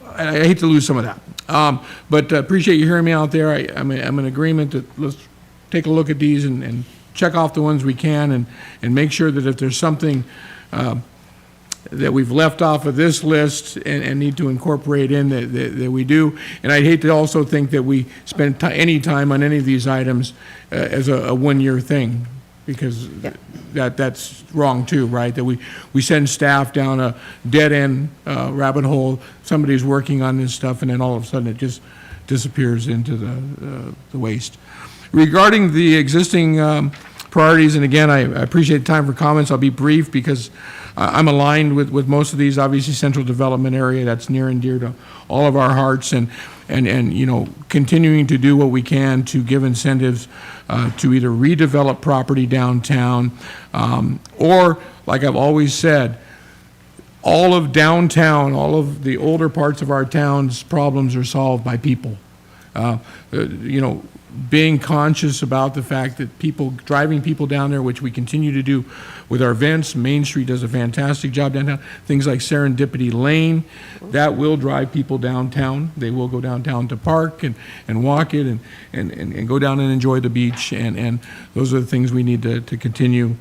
Speaker 9: I hate to lose some of that. But appreciate you hearing me out there. I'm in agreement that let's take a look at these and check off the ones we can and make sure that if there's something that we've left off of this list and need to incorporate in that we do. And I'd hate to also think that we spend any time on any of these items as a one-year thing, because that's wrong too, right? That we send staff down a dead-end rabbit hole, somebody's working on this stuff, and then all of a sudden it just disappears into the waste. Regarding the existing priorities, and again, I appreciate the time for comments. I'll be brief because I'm aligned with most of these. Obviously, Central Development Area, that's near and dear to all of our hearts, and continuing to do what we can to give incentives to either redevelop property downtown, or, like I've always said, all of downtown, all of the older parts of our town's problems are solved by people. Being conscious about the fact that driving people down there, which we continue to do with our events. Main Street does a fantastic job downtown. Things like Serendipity Lane, that will drive people downtown. They will go downtown to park and walk it and go down and enjoy the beach. And those are the things we need to continue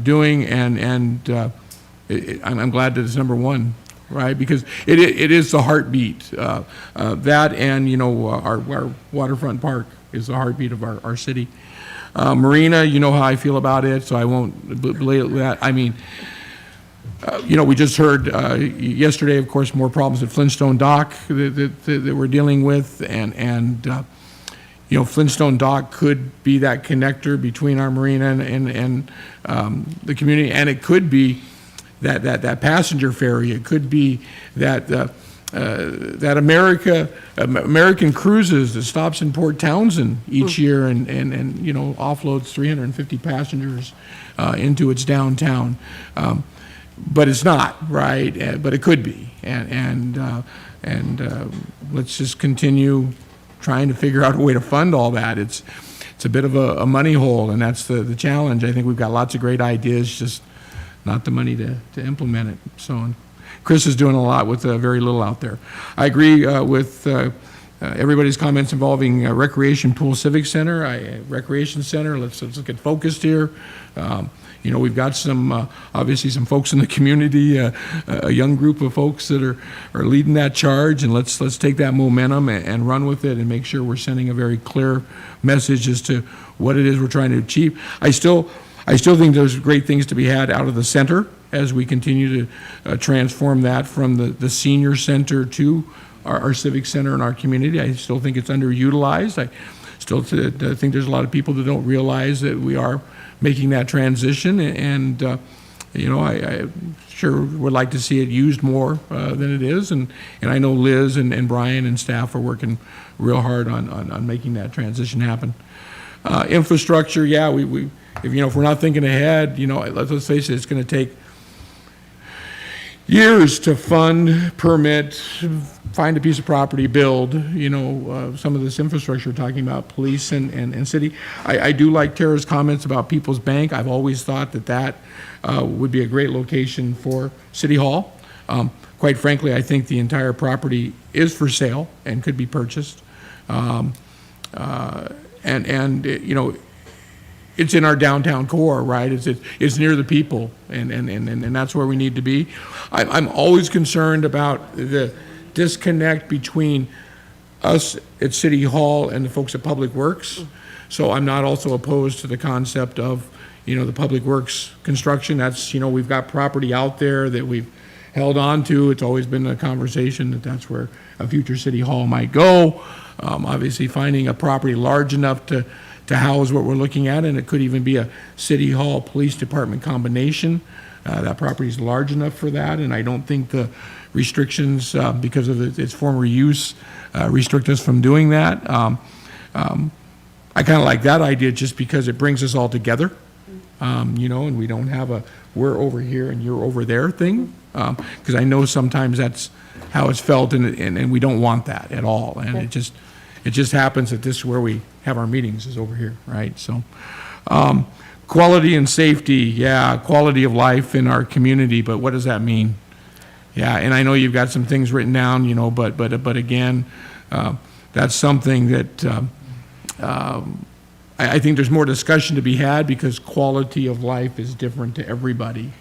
Speaker 9: doing. And I'm glad that it's number one. Right, because it is the heartbeat. That and our waterfront park is the heartbeat of our city. Marina, you know how I feel about it, so I won't belabor that. I mean, we just heard yesterday, of course, more problems at Flintstone Dock that we're dealing with, and Flintstone Dock could be that connector between our marina and the community, and it could be that passenger ferry. It could be that American Cruises that stops in Port Townsend each year and offloads 350 passengers into its downtown. But it's not, right? But it could be. And let's just continue trying to figure out a way to fund all that. It's a bit of a money hole, and that's the challenge. I think we've got lots of great ideas, just not the money to implement it. So Chris is doing a lot with very little out there. I agree with everybody's comments involving Recreation Pool Civic Center, Recreation Center. Let's get focused here. We've got obviously some folks in the community, a young group of folks that are leading that charge, and let's take that momentum and run with it and make sure we're sending a very clear message as to what it is we're trying to achieve. I still think there's great things to be had out of the center as we continue to transform that from the senior center to our civic center in our community. I still think it's underutilized. I still think there's a lot of people that don't realize that we are making that transition, and I sure would like to see it used more than it is, and I know Liz and Brian and staff are working real hard on making that transition happen. Infrastructure, yeah, if we're not thinking ahead, let's face it, it's going to take years to fund, permit, find a piece of property, build, some of this infrastructure we're talking about, police and city. I do like Tara's comments about People's Bank. I've always thought that would be a great location for City Hall. Quite frankly, I think the entire property is for sale and could be purchased. it's in our downtown core, right? It's near the people, and that's where we need to be. I'm always concerned about the disconnect between us at City Hall and the folks at Public Works. So I'm not also opposed to the concept of, the Public Works construction. That's, we've got property out there that we've held on to. It's always been a conversation that that's where a future City Hall might go. Obviously, finding a property large enough to house what we're looking at, and it could even be a City Hall Police Department combination. That property is large enough for that, and I don't think the restrictions, because of its former use, restrict us from doing that. I kind of like that idea just because it brings us all together, and we don't have a we're over here and you're over there thing, because I know sometimes that's how it's felt, and we don't want that at all. And it just happens that this is where we have our meetings, is over here, right? So, quality and safety, quality of life in our community, but what does that mean? Yeah, and I know you've got some things written down, but again, that's something that I think there's more discussion to be had, because quality of life is different to everybody,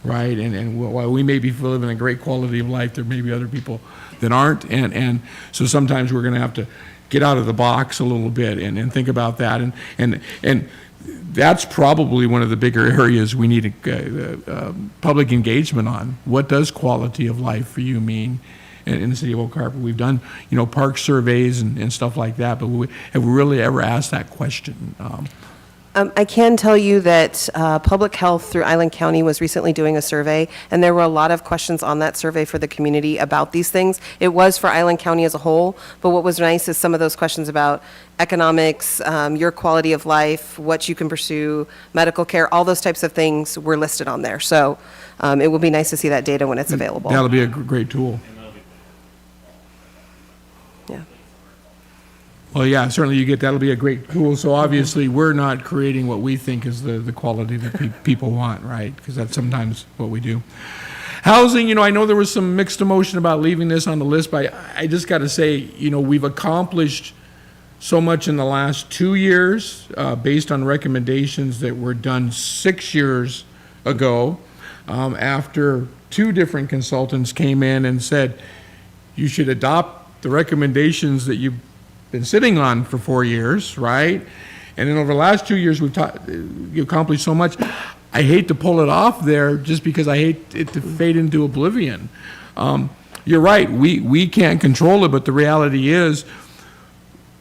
Speaker 9: right? And while we may be living a great quality of life, there may be other people that aren't, and so sometimes we're going to have to get out of the box a little bit and think about that, and that's probably one of the bigger areas we need public engagement on. What does quality of life for you mean in the city of Oak Harbor? We've done, park surveys and stuff like that, but have we really ever asked that question?
Speaker 3: I can tell you that Public Health through Island County was recently doing a survey, and there were a lot of questions on that survey for the community about these things. It was for Island County as a whole, but what was nice is some of those questions about economics, your quality of life, what you can pursue, medical care, all those types of things were listed on there. So it will be nice to see that data when it's available.
Speaker 9: That'll be a great tool.
Speaker 3: Yeah.
Speaker 9: Well, yeah, certainly that'll be a great tool. So obviously, we're not creating what we think is the quality that people want, right? Because that's sometimes what we do. Housing, I know there was some mixed emotion about leaving this on the list, but I just got to say, we've accomplished so much in the last 2 years based on recommendations that were done 6 years ago, after 2 different consultants came in and said, you should adopt the recommendations that you've been sitting on for 4 years, right? And then over the last 2 years, we've accomplished so much. I hate to pull it off there just because I hate it to fade into oblivion. You're right, we can't control it, but the reality is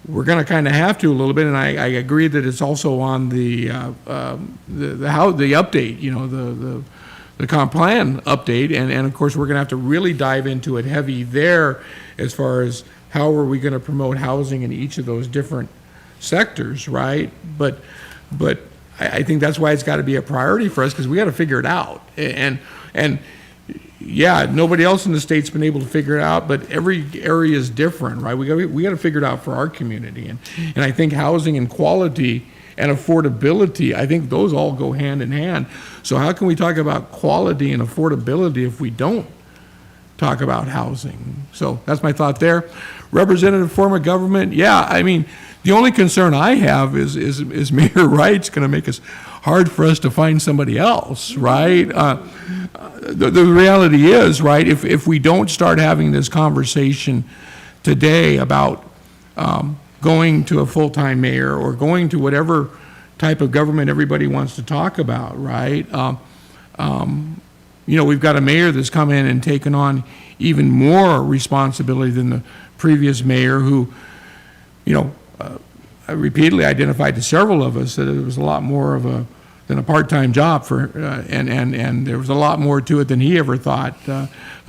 Speaker 9: we're going to kind of have to a little bit, and I agree that it's also on the update, the comp plan update, and of course, we're going to have to really dive into it heavy there as far as how are we going to promote housing in each of those different sectors, right? But I think that's why it's got to be a priority for us, because we got to figure it out. And yeah, nobody else in the state's been able to figure it out, but every area is different, right? We got to figure it out for our community. And I think housing and quality and affordability, I think those all go hand in hand. So how can we talk about quality and affordability if we don't talk about housing? So that's my thought there. Representative form of government, yeah, I mean, the only concern I have is Mayor Wright's going to make us hard for us to find somebody else, right? The reality is, right, if we don't start having this conversation today about going to a full-time mayor or going to whatever type of government everybody wants to talk about, right? We've got a mayor that's come in and taken on even more responsibility than the previous mayor, who, repeatedly identified to several of us that it was a lot more than a part-time job for, and there was a lot more to it than he ever thought,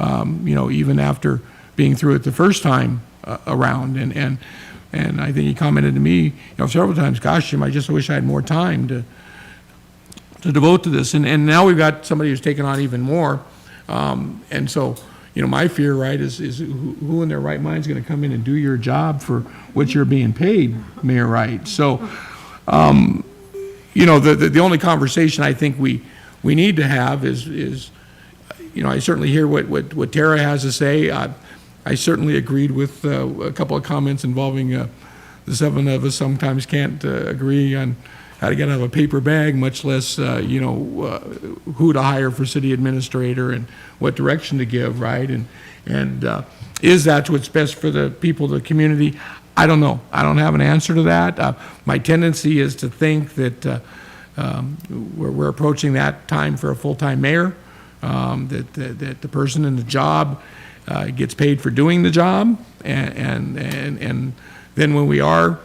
Speaker 9: even after being through it the first time around. And I think he commented to me, several times, gosh, Jim, I just wish I had more time to devote to this. And now we've got somebody who's taken on even more. And so, my fear, right, is who in their right mind is going to come in and do your job for what you're being paid, Mayor Wright? So, the only conversation I think we need to have is I certainly hear what Tara has to say. I certainly agreed with a couple of comments involving the 7 of us sometimes can't agree on how to get out of a paper bag, much less, who to hire for city administrator and what direction to give, right? And is that what's best for the people of the community? I don't know. I don't have an answer to that. My tendency is to think that we're approaching that time for a full-time mayor, that the person in the job gets paid for doing the job, and then when we are,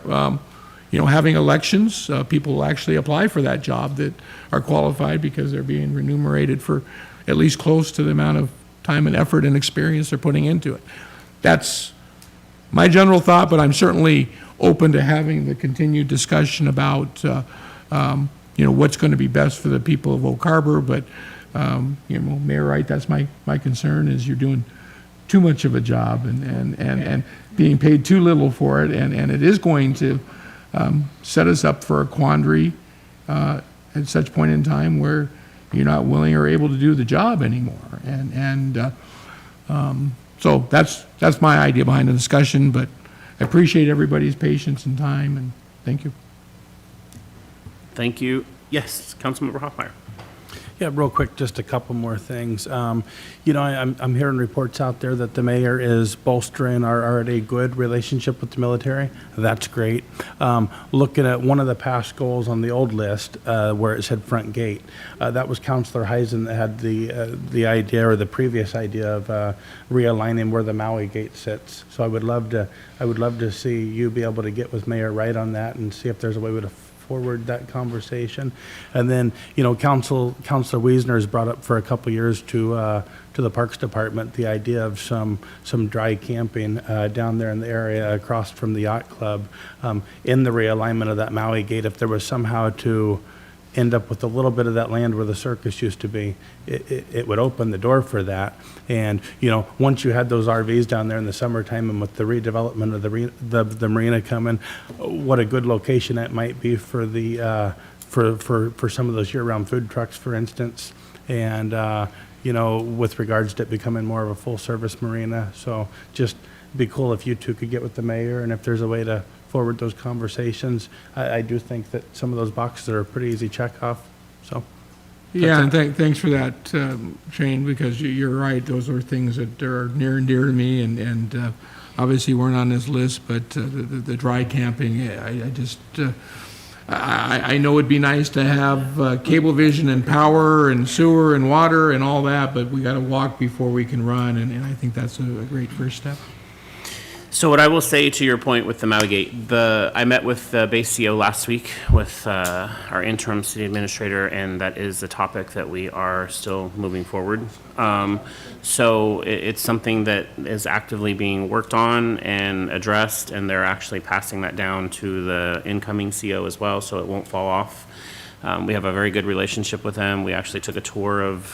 Speaker 9: having elections, people will actually apply for that job that are qualified because they're being remunerated for at least close to the amount of time and effort and experience they're putting into it. That's my general thought, but I'm certainly open to having the continued discussion about, what's going to be best for the people of Oak Harbor. But, Mayor Wright, that's my concern, is you're doing too much of a job and being paid too little for it. And it is going to set us up for a quandary at such point in time where you're not willing or able to do the job anymore. So that's my idea behind the discussion, but I appreciate everybody's patience and time, and thank you.
Speaker 2: Thank you. Yes, Councilmember Hoffmeyer.
Speaker 6: Yeah, real quick, just a couple more things. I'm hearing reports out there that the mayor is bolstering our already good relationship with the military. That's great. Looking at one of the past goals on the old list, where it said front gate, that was Councilor Heisen that had the idea, or the previous idea, of realigning where the Maui gate sits. So I would love to see you be able to get with Mayor Wright on that and see if there's a way to forward that conversation. And then, Councilor Wiesner has brought up for a couple of years to the Parks Department the idea of some dry camping down there in the area across from the yacht club, in the realignment of that Maui gate. If there was somehow to end up with a little bit of that land where the circus used to be, it would open the door for that. And, once you had those RVs down there in the summertime, and with the redevelopment of the marina coming, what a good location that might be for the, for some of those year-round food trucks, for instance. And, with regards to it becoming more of a full-service marina. So just be cool if you two could get with the mayor, and if there's a way to forward those conversations. I do think that some of those boxes are a pretty easy check off, so.
Speaker 9: Yeah, and thanks for that, Shane, because you're right. Those are things that are near and dear to me, and obviously weren't on this list, but the dry camping, I know it'd be nice to have Cablevision and power and sewer and water and all that, but we got to walk before we can run, and I think that's a great first step.
Speaker 2: So what I will say to your point with the Maui Gate, I met with the base CO last week with our interim city administrator, and that is a topic that we are still moving forward. So it's something that is actively being worked on and addressed, and they're actually passing that down to the incoming CO as well, so it won't fall off. We have a very good relationship with them. We actually took a tour of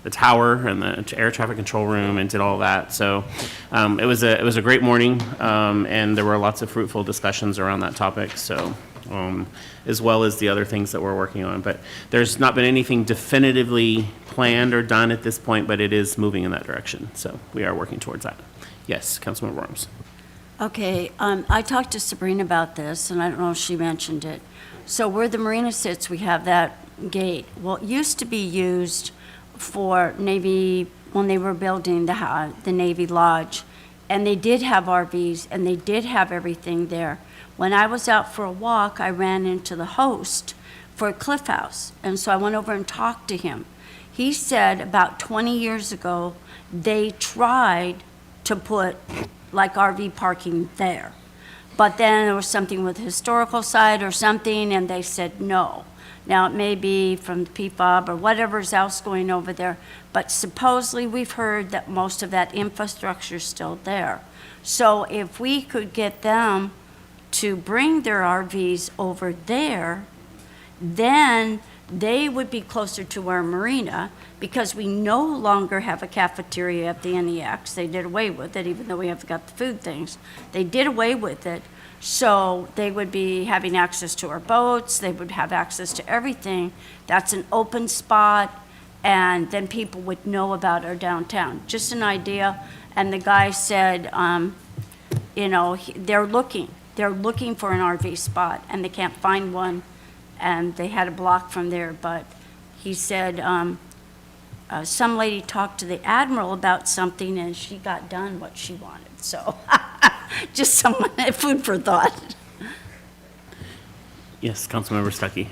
Speaker 2: the tower and the air traffic control room and did all that. So it was a great morning, and there were lots of fruitful discussions around that topic. So as well as the other things that we're working on. But there's not been anything definitively planned or done at this point, but it is moving in that direction. So we are working towards that. Yes, Councilmember Worms.
Speaker 5: Okay, I talked to Sabrina about this, and I don't know if she mentioned it. So where the marina sits, we have that gate. Well, it used to be used for Navy, when they were building the Navy Lodge, and they did have RVs, and they did have everything there. When I was out for a walk, I ran into the host for Cliff House, and so I went over and talked to him. He said about 20 years ago, they tried to put like RV parking there, but then there was something with the historical side or something, and they said no. Now, it may be from the PFAB or whatever's else going over there, but supposedly we've heard that most of that infrastructure is still there. So if we could get them to bring their RVs over there, then they would be closer to our marina, because we no longer have a cafeteria at the NEX. They did away with it, even though we have got the food things. They did away with it. So they would be having access to our boats, they would have access to everything. That's an open spot, and then people would know about our downtown. Just an idea. And the guy said, they're looking. they're looking for an RV spot and they can't find one, and they had a block from there, but he said, some lady talked to the Admiral about something and she got done what she wanted, so just some food for thought.
Speaker 2: Yes, Councilmember Stuckey.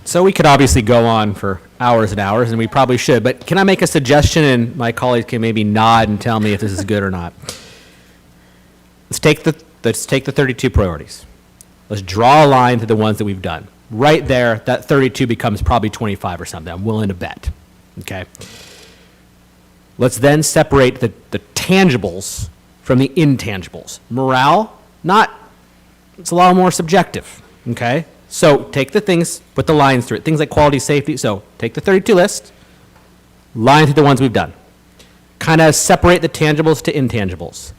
Speaker 7: So we could obviously go on for hours and hours, and we probably should, but can I make a suggestion, and my colleagues can maybe nod and tell me if this is good or not? Let's take the 32 priorities. Let's draw a line to the ones that we've done. Right there, that 32 becomes probably 25 or something, I'm willing to bet, okay? Let's then separate the tangibles from the intangibles. Morale, it's a lot more subjective, okay? So take the things, put the lines through it, things like quality, safety. So take the 32 list, line through the ones we've done. Kind of separate the tangibles to intangibles.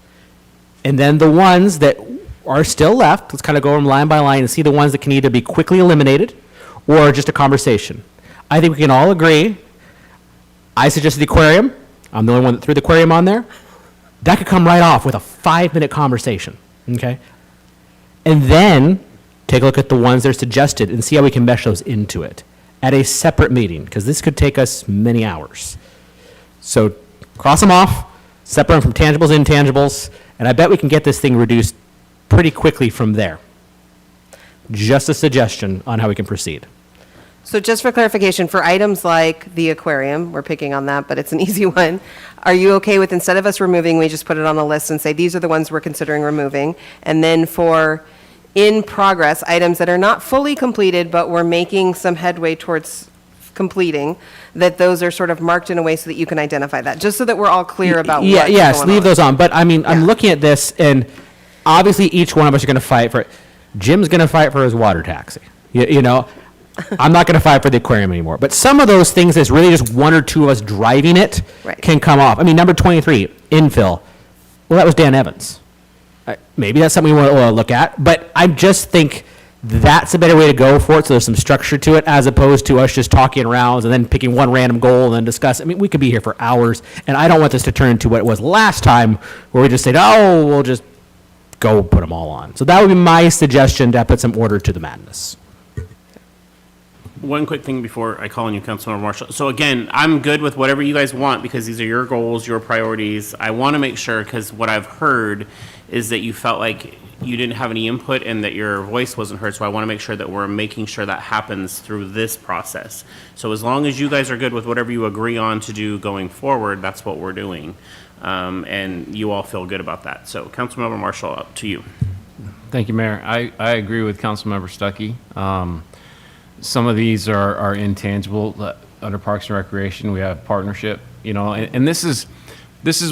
Speaker 7: And then the ones that are still left, let's kind of go them line by line and see the ones that can either be quickly eliminated or just a conversation. I think we can all agree. I suggested the aquarium. I'm the only one that threw the aquarium on there. That could come right off with a 5-minute conversation, okay? And then take a look at the ones that are suggested and see how we can mesh those into it at a separate meeting, because this could take us many hours. So cross them off, separate them from tangibles and intangibles, and I bet we can get this thing reduced pretty quickly from there. Just a suggestion on how we can proceed.
Speaker 3: So just for clarification, for items like the aquarium, we're picking on that, but it's an easy one. Are you okay with, instead of us removing, we just put it on a list and say, these are the ones we're considering removing? And then for in progress, items that are not fully completed, but we're making some headway towards completing, that those are sort of marked in a way so that you can identify that, just so that we're all clear about what's going on.
Speaker 7: Yes, leave those on. But I mean, I'm
Speaker 3: Yeah.
Speaker 7: looking at this, and obviously each one of us are going to fight for it. Jim's going to fight for his water taxi. You know, I'm not going to fight for the aquarium anymore. But some of those things that's really just one or two of us driving it
Speaker 3: Right.
Speaker 7: can come off. I mean, number 23, infill. Well, that was Dan Evans. Maybe that's something we want to look at, but I just think that's a better way to go for it, so there's some structure to it, as opposed to us just talking around and then picking one random goal and then discuss. I mean, we could be here for hours, and I don't want this to turn into what it was last time, where we just said, oh, we'll just go put them all on. So that would be my suggestion, to put some order to the madness.
Speaker 2: One quick thing before I call on you, Councilmember Marshall. So again, I'm good with whatever you guys want because these are your goals, your priorities. I want to make sure, because what I've heard is that you felt like you didn't have any input and that your voice wasn't heard. So I want to make sure that we're making sure that happens through this process. So as long as you guys are good with whatever you agree on to do going forward, that's what we're doing. And you all feel good about that. So Councilmember Marshall, up to you.
Speaker 1: Thank you, Mayor. I agree with Councilmember Stuckey. Some of these are intangible. Under Parks and Recreation, we have partnership, you know, and this is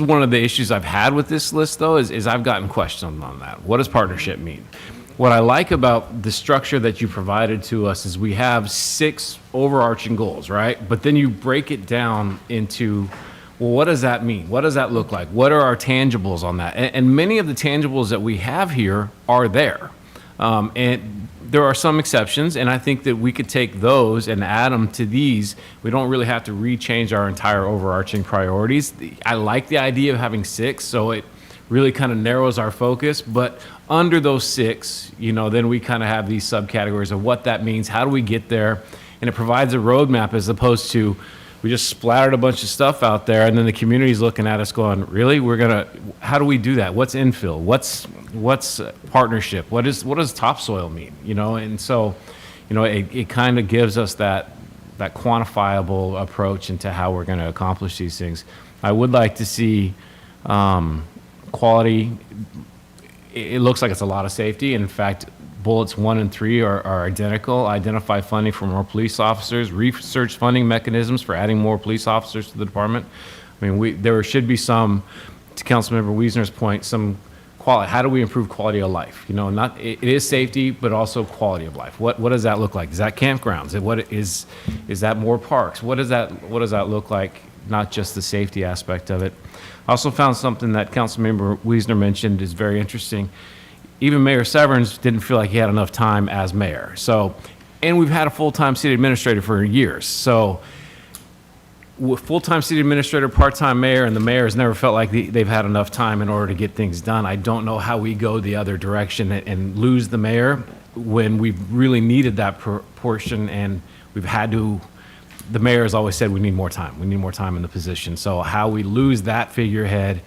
Speaker 1: one of the issues I've had with this list, though, is I've gotten questions on that. What does partnership mean? What I like about the structure that you provided to us is we have 6 overarching goals, right? But then you break it down into, well, what does that mean? What does that look like? What are our tangibles on that? And many of the tangibles that we have here are there. And there are some exceptions, and I think that we could take those and add them to these. We don't really have to rechange our entire overarching priorities. I like the idea of having 6, so it really kind of narrows our focus. But under those 6, you know, then we kind of have these subcategories of what that means, how do we get there, and it provides a roadmap as opposed to we just splattered a bunch of stuff out there, and then the community's looking at us going, really? How do we do that? What's infill? What's partnership? What does topsoil mean? You know, and so, you know, it kind of gives us that quantifiable approach into how we're going to accomplish these things. I would like to see quality. It looks like it's a lot of safety. And in fact, bullets 1 and 3 are identical. Identify funding for more police officers, research funding mechanisms for adding more police officers to the department. I mean, there should be some, to Councilmember Wiesner's point, some quality. How do we improve quality of life? You know, it is safety, but also quality of life. What does that look like? Is that campgrounds? Is that more parks? What does that look like? Not just the safety aspect of it. I also found something that Councilmember Wiesner mentioned is very interesting. Even Mayor Severns didn't feel like he had enough time as mayor. So, and we've had a full-time city administrator for years. So full-time city administrator, part-time mayor, and the mayor has never felt like they've had enough time in order to get things done. I don't know how we go the other direction and lose the mayor when we've really needed that portion, and we've had to, the mayor has always said we need more time. We need more time in the position. So how we lose that figurehead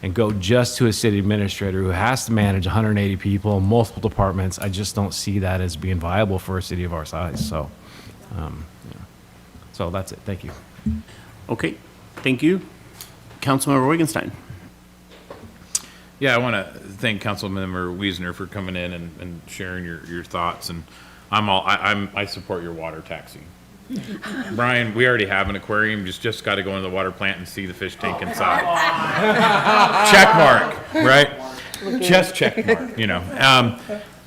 Speaker 1: and go just to a city administrator who has to manage 180 people, multiple departments, I just don't see that as being viable for a city of our size. So, yeah. So that's it. Thank you.
Speaker 2: Okay, thank you. Councilmember Wittgenstein.
Speaker 8: Yeah, I want to thank Councilmember Wiesner for coming in and sharing your thoughts, and I support your water taxi. Brian, we already have an aquarium, just got to go into the water plant and see the fish tank inside. Check mark, right? Just check mark, you know.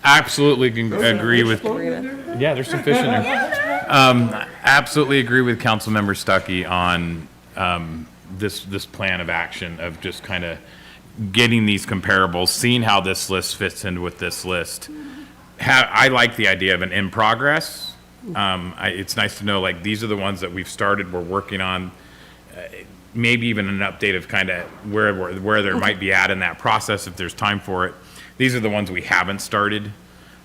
Speaker 8: Absolutely can agree with, yeah, there's some fish in there. Absolutely agree with Councilmember Stuckey on this plan of action of just kind of getting these comparables, seeing how this list fits in with this list. I like the idea of an in progress. It's nice to know, like, these are the ones that we've started, we're working on, maybe even an update of kind of where there might be at in that process if there's time for it. These are the ones we haven't started,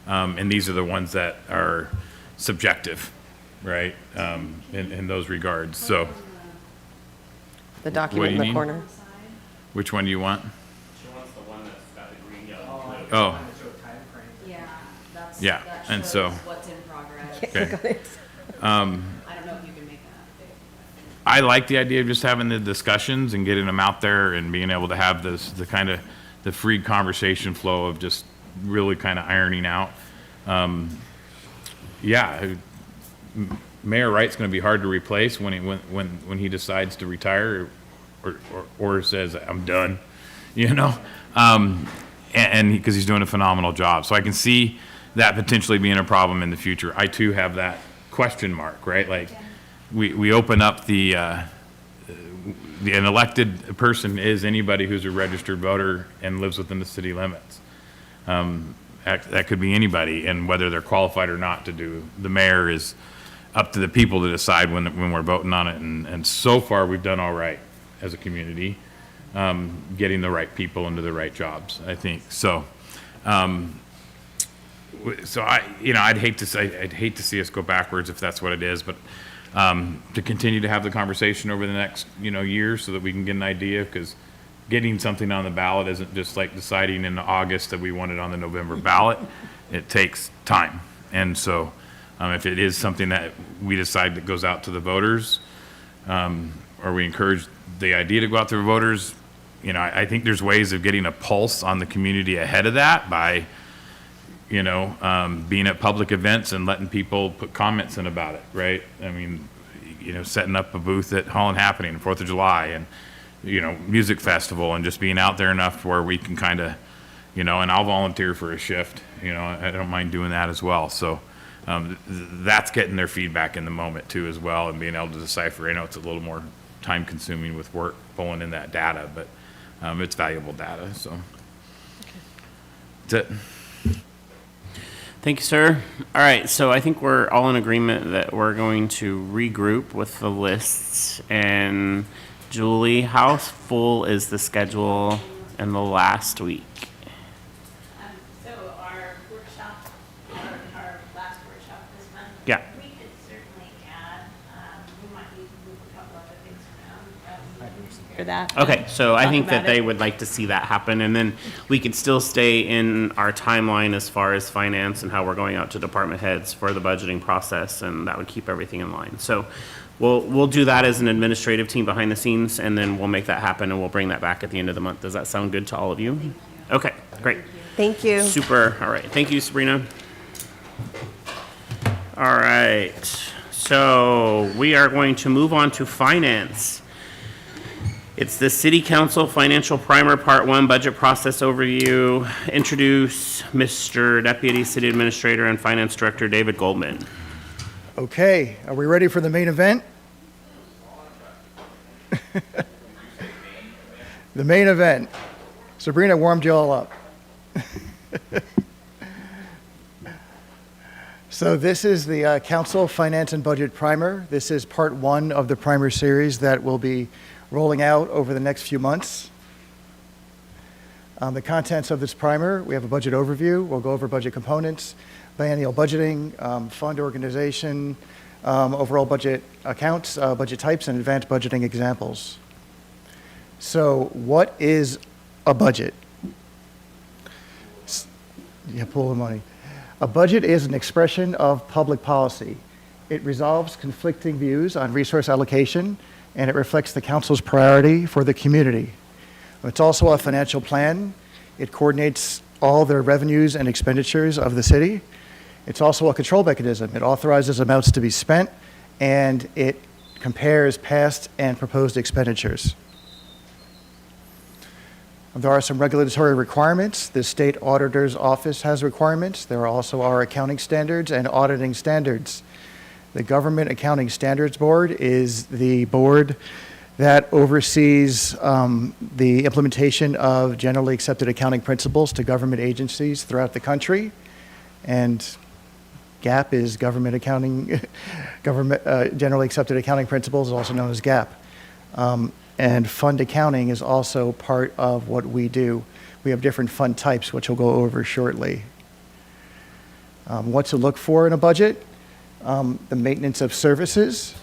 Speaker 8: and these are the ones that are subjective, right, in those regards. So
Speaker 3: The
Speaker 8: What
Speaker 3: document
Speaker 8: do
Speaker 3: in
Speaker 8: you
Speaker 3: the
Speaker 8: need?
Speaker 3: corner.
Speaker 8: which one do you want?
Speaker 2: She wants the one that's got the green, yellow.
Speaker 8: Oh,
Speaker 4: Yeah, that's,
Speaker 8: Yeah,
Speaker 4: that
Speaker 8: and
Speaker 4: shows
Speaker 8: so-
Speaker 4: what's in progress.
Speaker 8: okay.
Speaker 4: I don't know if you can make that.
Speaker 8: I like the idea of just having the discussions and getting them out there and being able to have the kind of the free conversation flow of just really kind of ironing out. Yeah, Mayor Wright's going to be hard to replace when he decides to retire or says I'm done, you know, and because he's doing a phenomenal job. So I can see that potentially being a problem in the future. I too have that question mark, right? Like we open up an elected person is anybody who's a registered voter and lives within the city limits. That could be anybody, and whether they're qualified or not to do. The mayor is up to the people to decide when we're voting on it, and so far we've done all right as a community, getting the right people into the right jobs, I think. So, I'd hate to see us go backwards if that's what it is, but to continue to have the conversation over the next year so that we can get an idea, because getting something on the ballot isn't just like deciding in August that we want it on the November ballot. It takes time, and so if it is something that we decide that goes out to the voters, or we encourage the idea to go out to the voters, I think there's ways of getting a pulse on the community ahead of that by being at public events and letting people put comments in about it, right? I mean, setting up a booth at Holland Happening, 4th of July, and, music festival, and just being out there enough where we can kind of, and I'll volunteer for a shift, I don't mind doing that as well. So that's getting their feedback in the moment too as well, and being able to decipher. I know it's a little more time consuming with work pulling in that data, but it's valuable data, so. That's it.
Speaker 2: Thank you, sir. All right, so I think we're all in agreement that we're going to regroup with the lists. And Julie, how full is the schedule in the last week?
Speaker 10: So our workshop, our last workshop this month.
Speaker 2: Yeah.
Speaker 10: We could certainly add, we might need to move a couple other things around. For that.
Speaker 2: Okay, so I
Speaker 10: Talk
Speaker 2: think that
Speaker 10: about
Speaker 2: they
Speaker 10: it.
Speaker 2: would like to see that happen, and then we could still stay in our timeline as far as finance and how we're going out to department heads for the budgeting process, and that would keep everything in line. So we'll do that as an administrative team behind the scenes, and then we'll make that happen, and we'll bring that back at the end of the month. Does that sound good to all of you? Okay, great.
Speaker 3: Thank you.
Speaker 2: Super, all right, thank you, Sabrina. All right, so we are going to move on to finance. It's the City Council Financial Primer Part 1 Budget Process Overview. Introduce Mr. Deputy City Administrator and Finance Director David Goldman.
Speaker 11: Okay, are we ready for the main event? The main event. Sabrina warmed you all up. So this is the Council Finance and Budget Primer. This is part one of the primer series that will be rolling out over the next few months. The contents of this primer, we have a budget overview. We'll go over budget components, biennial budgeting, fund organization, overall budget accounts, budget types, and advanced budgeting examples. So what is a budget? Yeah, pool of money. A budget is an expression of public policy. It resolves conflicting views on resource allocation, and it reflects the council's priority for the community. It's also a financial plan. It coordinates all the revenues and expenditures of the city. It's also a control mechanism. It authorizes amounts to be spent, and it compares past and proposed expenditures. There are some regulatory requirements. The state auditor's office has requirements. There also are accounting standards and auditing standards. The Government Accounting Standards Board is the board that oversees the implementation of generally accepted accounting principles to government agencies throughout the country. And GAAP is generally accepted accounting principles, also known as GAAP. And fund accounting is also part of what we do. We have different fund types, which we'll go over shortly. What to look for in a budget? The maintenance of services,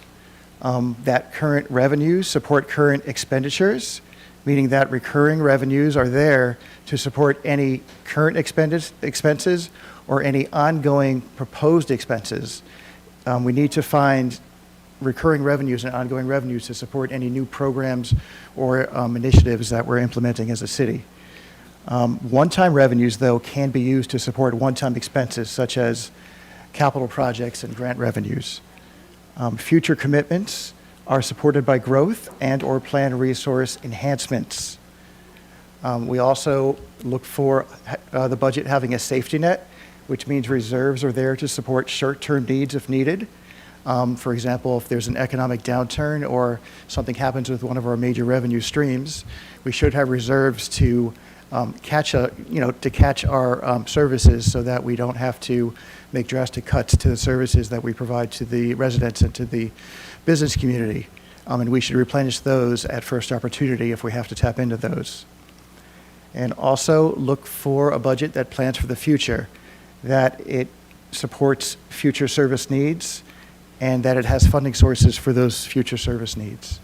Speaker 11: that current revenues support current expenditures, meaning that recurring revenues are there to support any current expenses or any ongoing proposed expenses. We need to find recurring revenues and ongoing revenues to support any new programs or initiatives that we're implementing as a city. One-time revenues, though, can be used to support one-time expenses such as capital projects and grant revenues. Future commitments are supported by growth and or planned resource enhancements. We also look for the budget having a safety net, which means reserves are there to support short-term needs if needed. For example, if there's an economic downturn or something happens with one of our major revenue streams, we should have reserves to catch our services so that we don't have to make drastic cuts to the services that we provide to the residents and to the business community. And we should replenish those at first opportunity if we have to tap into those. And also look for a budget that plans for the future, that it supports future service needs, and that it has funding sources for those future service needs.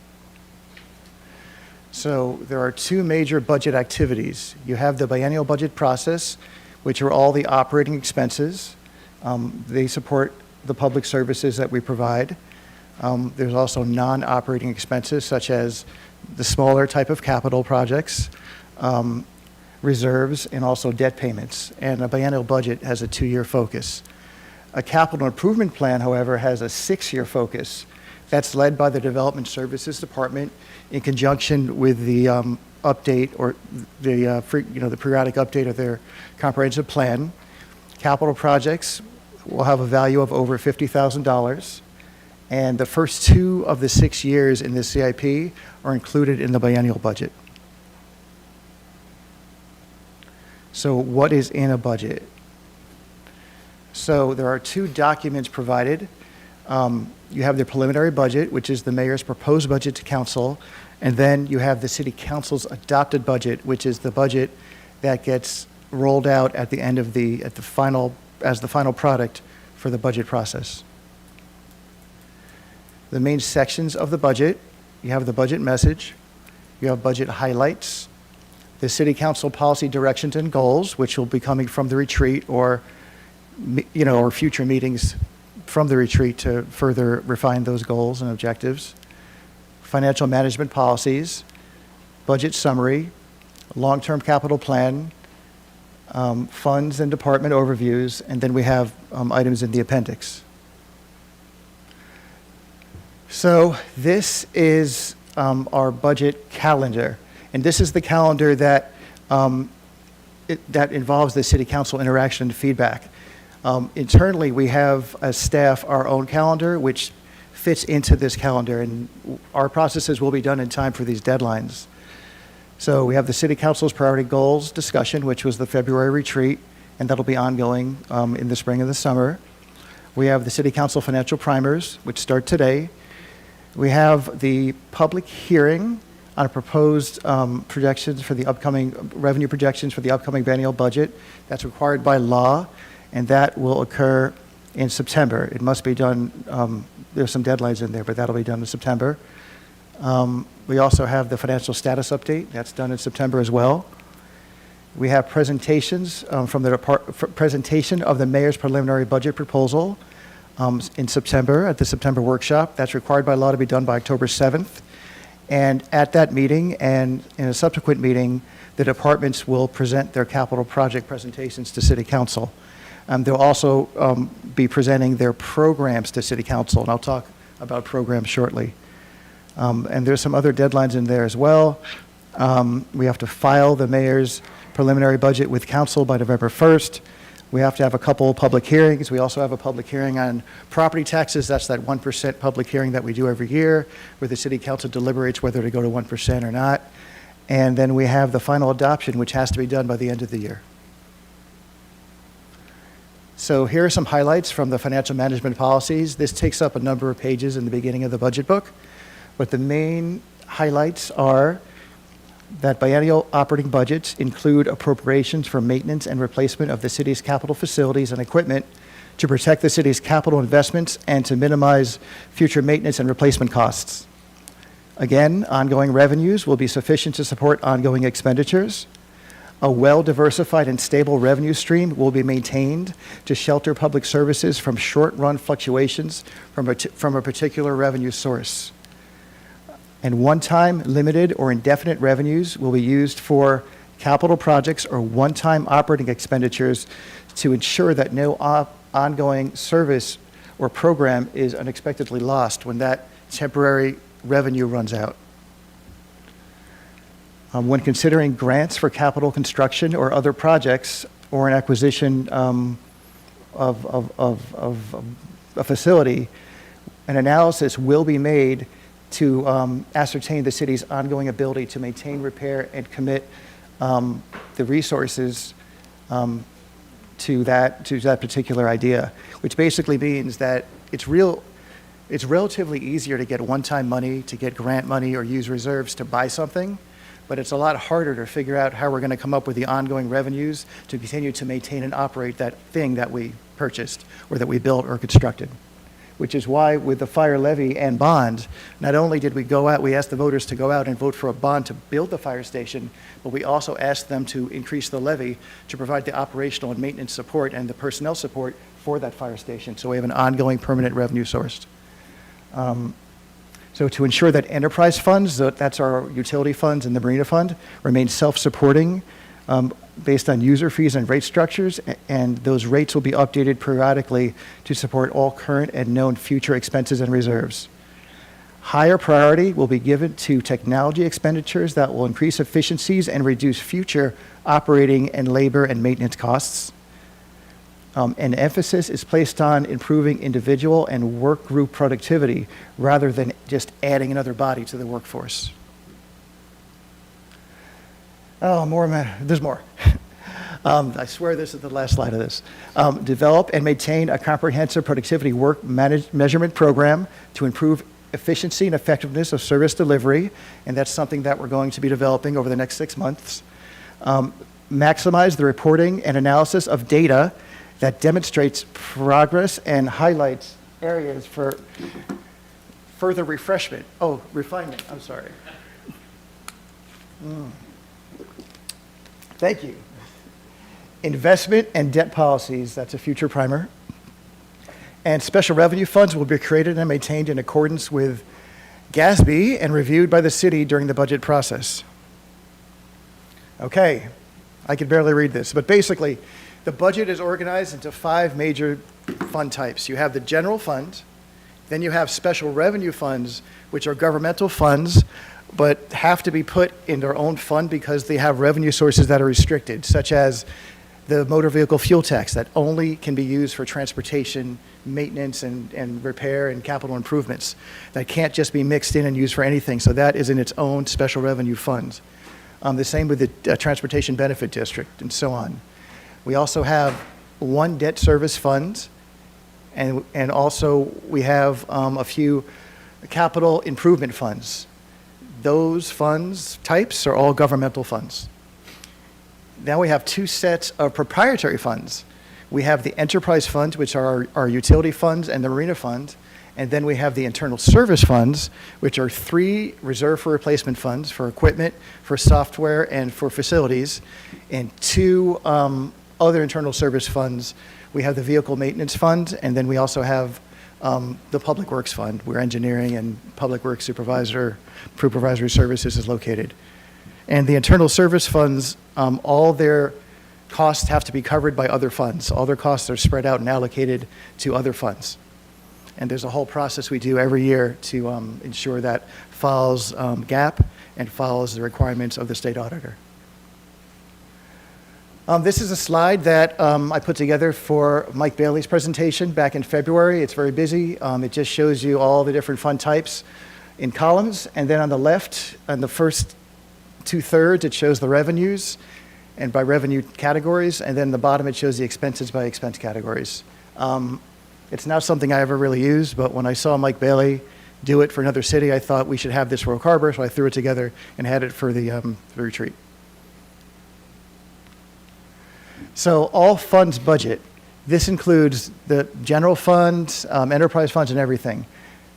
Speaker 11: So there are two major budget activities. You have the biennial budget process, which are all the operating expenses. They support the public services that we provide. There's also non-operating expenses, such as the smaller type of capital projects, reserves, and also debt payments. And a biennial budget has a 2-year focus. A capital improvement plan, however, has a 6-year focus. That's led by the Development Services Department in conjunction with the update or the periodic update of their comprehensive plan. Capital projects will have a value of over $50,000, and the first 2 of the 6 years in the CIP are included in the biennial budget. So what is in a budget? So there are 2 documents provided. You have the preliminary budget, which is the mayor's proposed budget to council, and then you have the city council's adopted budget, which is the budget that gets rolled out at the end of as the final product for the budget process. The main sections of the budget, you have the budget message, you have budget highlights, the city council policy directions and goals, which will be coming from the retreat or future meetings from the retreat to further refine those goals and objectives. Financial management policies, budget summary, long-term capital plan, funds and department overviews, and then we have items in the appendix. So this is our budget calendar, and this is the calendar that that involves the city council interaction and feedback. Internally, we have as staff our own calendar, which fits into this calendar, and our processes will be done in time for these deadlines. So we have the City Council's priority goals discussion, which was the February retreat, and that'll be ongoing in the spring and the summer. We have the City Council financial primers, which start today. We have the public hearing on a proposed projections for the upcoming, revenue projections for the upcoming biennial budget. That's required by law, and that will occur in September. It must be done, there's some deadlines in there, but that'll be done in September. We also have the financial status update. That's done in September as well. We have presentations from the presentation of the mayor's preliminary budget proposal in September at the September workshop. That's required by law to be done by October 7th. And at that meeting and in a subsequent meeting, the departments will present their capital project presentations to City Council. They'll also be presenting their programs to City Council, and I'll talk about programs shortly. And there's some other deadlines in there as well. We have to file the mayor's preliminary budget with council by November 1st. We have to have a couple public hearings. We also have a public hearing on property taxes. That's that 1% public hearing that we do every year, where the City Council deliberates whether to go to 1% or not. And then we have the final adoption, which has to be done by the end of the year. So here are some highlights from the financial management policies. This takes up a number of pages in the beginning of the budget book, but the main highlights are that biennial operating budgets include appropriations for maintenance and replacement of the city's capital facilities and equipment to protect the city's capital investments and to minimize future maintenance and replacement costs. Again, ongoing revenues will be sufficient to support ongoing expenditures. A well-diversified and stable revenue stream will be maintained to shelter public services from short-run fluctuations from a particular revenue source. And one-time, limited, or indefinite revenues will be used for capital projects or one-time operating expenditures to ensure that no ongoing service or program is unexpectedly lost when that temporary revenue runs out. When considering grants for capital construction or other projects or an acquisition of a facility, an analysis will be made to ascertain the city's ongoing ability to maintain, repair, and commit the resources to that particular idea, which basically means that it's relatively easier to get one-time money, to get grant money, or use reserves to buy something, but it's a lot harder to figure out how we're going to come up with the ongoing revenues to continue to maintain and operate that thing that we purchased or that we built or constructed. Which is why with the fire levy and bond, not only did we asked the voters to go out and vote for a bond to build the fire station, but we also asked them to increase the levy to provide the operational and maintenance support and the personnel support for that fire station. So we have an ongoing permanent revenue source. So to ensure that enterprise funds, that's our utility funds and the Marina Fund, remain self-supporting based on user fees and rate structures, and those rates will be updated periodically to support all current and known future expenses and reserves. Higher priority will be given to technology expenditures that will increase efficiencies and reduce future operating and labor and maintenance costs. An emphasis is placed on improving individual and work group productivity rather than just adding another body to the workforce. Oh, there's more. I swear this is the last slide of this. Develop and maintain a comprehensive productivity work measurement program to improve efficiency and effectiveness of service delivery, and that's something that we're going to be developing over the next 6 months. Maximize the reporting and analysis of data that demonstrates progress and highlights areas for further refinement, I'm sorry. Thank you. Investment and debt policies, that's a future primer. And special revenue funds will be created and maintained in accordance with GASB and reviewed by the city during the budget process. Okay, I can barely read this, but basically, the budget is organized into 5 major fund types. You have the general fund, then you have special revenue funds, which are governmental funds, but have to be put in their own fund because they have revenue sources that are restricted, such as the motor vehicle fuel tax that only can be used for transportation, maintenance, and repair and capital improvements. That can't just be mixed in and used for anything, so that is in its own special revenue fund. The same with the Transportation Benefit District and so on. We also have one debt service fund, And also, we have a few capital improvement funds. Those funds types are all governmental funds. Now we have two sets of proprietary funds. We have the enterprise funds, which are our utility funds, and the marina fund. And then we have the internal service funds, which are 3 reserve for replacement funds for equipment, for software, and for facilities, and 2 other internal service funds. We have the vehicle maintenance fund, and then we also have the public works fund, where engineering and public works supervisory services is located. And the internal service funds, all their costs have to be covered by other funds. All their costs are spread out and allocated to other funds. And there's a whole process we do every year to ensure that follows GAAP and follows the requirements of the state auditor. This is a slide that I put together for Mike Bailey's presentation back in February. It's very busy. It just shows you all the different fund types in columns. And then on the left, on the first 2/3, it shows the revenues and by revenue categories. And then the bottom, it shows the expenses by expense categories. It's not something I ever really used, but when I saw Mike Bailey do it for another city, I thought we should have this for Oak Harbor, so I threw it together and had it for the retreat. So all funds budget. This includes the general fund, enterprise funds, and everything.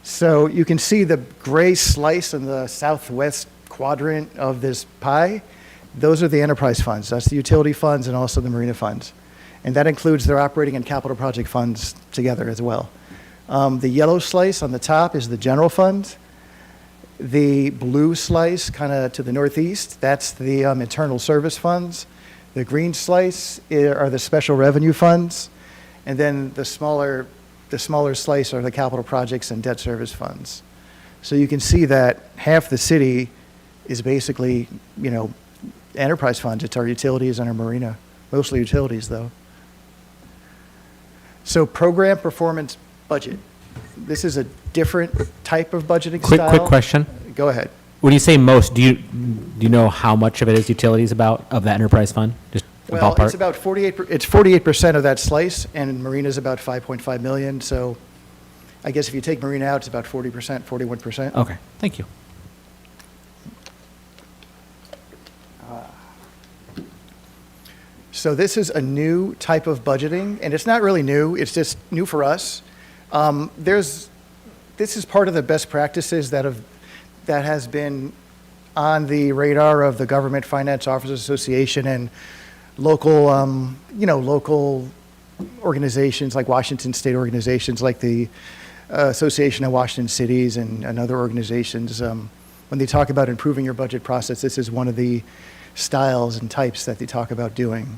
Speaker 11: So you can see the gray slice in the southwest quadrant of this pie. Those are the enterprise funds. That's the utility funds and also the marina funds. And that includes their operating and capital project funds together as well. The yellow slice on the top is the general fund. The blue slice, kind of to the northeast, that's the internal service funds. The green slice are the special revenue funds. And then the smaller slice are the capital projects and debt service funds. So you can see that half the city is basically, enterprise funds. It's our utilities and our marina, mostly utilities though. So program performance budget. This is a different type of budgeting style.
Speaker 7: Quick question.
Speaker 11: Go ahead.
Speaker 7: When you say most, do you know how much of it is utilities of that enterprise fund? Just a
Speaker 11: Well,
Speaker 7: ballpark?
Speaker 11: it's about 48% of that slice, and marina's about 5.5 million. So I guess if you take marina out, it's about 40%, 41%.
Speaker 7: Okay, thank you.
Speaker 11: So this is a new type of budgeting, and it's not really new, it's just new for us. This is part of the best practices that has been on the radar of the Government Finance Officers Association and local, local organizations like Washington State organizations like the Association of Washington Cities and other organizations. When they talk about improving your budget process, this is one of the styles and types that they talk about doing.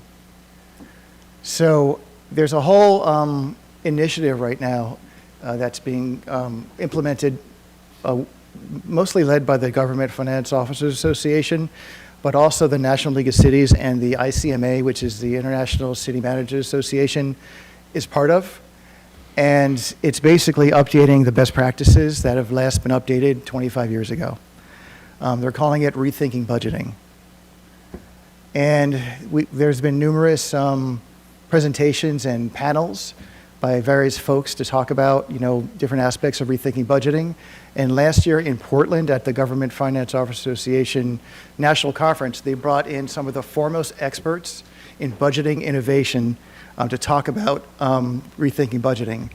Speaker 11: So there's a whole initiative right now that's being implemented, mostly led by the Government Finance Officers Association, but also the National League of Cities and the ICMA, which is the International City Managers Association, is part of. And it's basically updating the best practices that have last been updated 25 years ago. They're calling it rethinking budgeting. And there's been numerous presentations and panels by various folks to talk about, different aspects of rethinking budgeting. And last year in Portland at the Government Finance Officers Association National Conference, they brought in some of the foremost experts in budgeting innovation to talk about rethinking budgeting.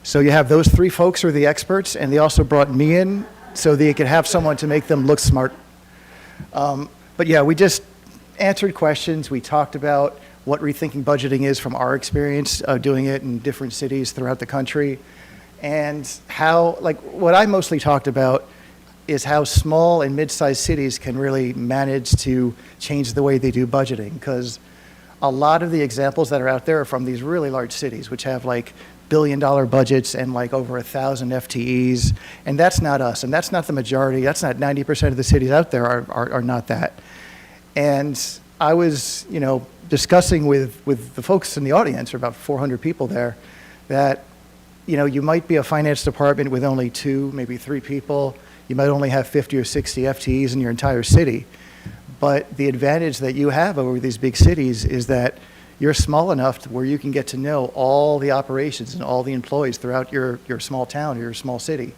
Speaker 11: So you have those 3 folks who are the experts, and they also brought me in so they could have someone to make them look smart. But yeah, we just answered questions. We talked about what rethinking budgeting is from our experience of doing it in different cities throughout the country, and how, what I mostly talked about is how small and mid-sized cities can really manage to change the way they do budgeting, because a lot of the examples that are out there are from these really large cities, which have billion-dollar budgets and over 1,000 FTEs, and that's not us, and that's not the majority. That's not 90% of the cities out there are not that. And I was, discussing with the folks in the audience, or about 400 people there, that, you might be a finance department with only 2, maybe 3 people. You might only have 50 or 60 FTEs in your entire city. But the advantage that you have over these big cities is that you're small enough to where you can get to know all the operations and all the employees throughout your small town or your small city.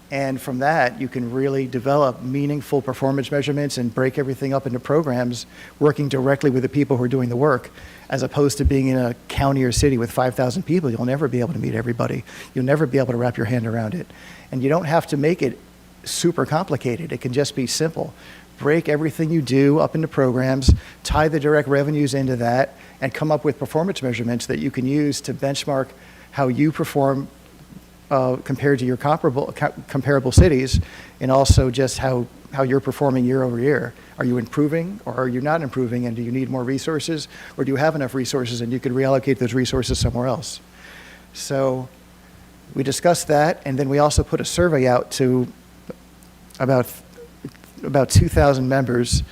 Speaker 11: And from that, you can really develop meaningful performance measurements and break everything up into programs, working directly with the people who are doing the work, as opposed to being in a county or city with 5,000 people. You'll never be able to meet everybody. You'll never be able to wrap your hand around it. And you don't have to make it super complicated. It can just be simple. Break everything you do up into programs, tie the direct revenues into that, and come up with performance measurements that you can use to benchmark how you perform compared to your comparable cities, and also just how you're performing year over year. Are you improving or are you not improving, and do you need more resources, or do you have enough resources and you could reallocate those resources somewhere else? So we discussed that, and then we also put a survey out to about 2,000 members.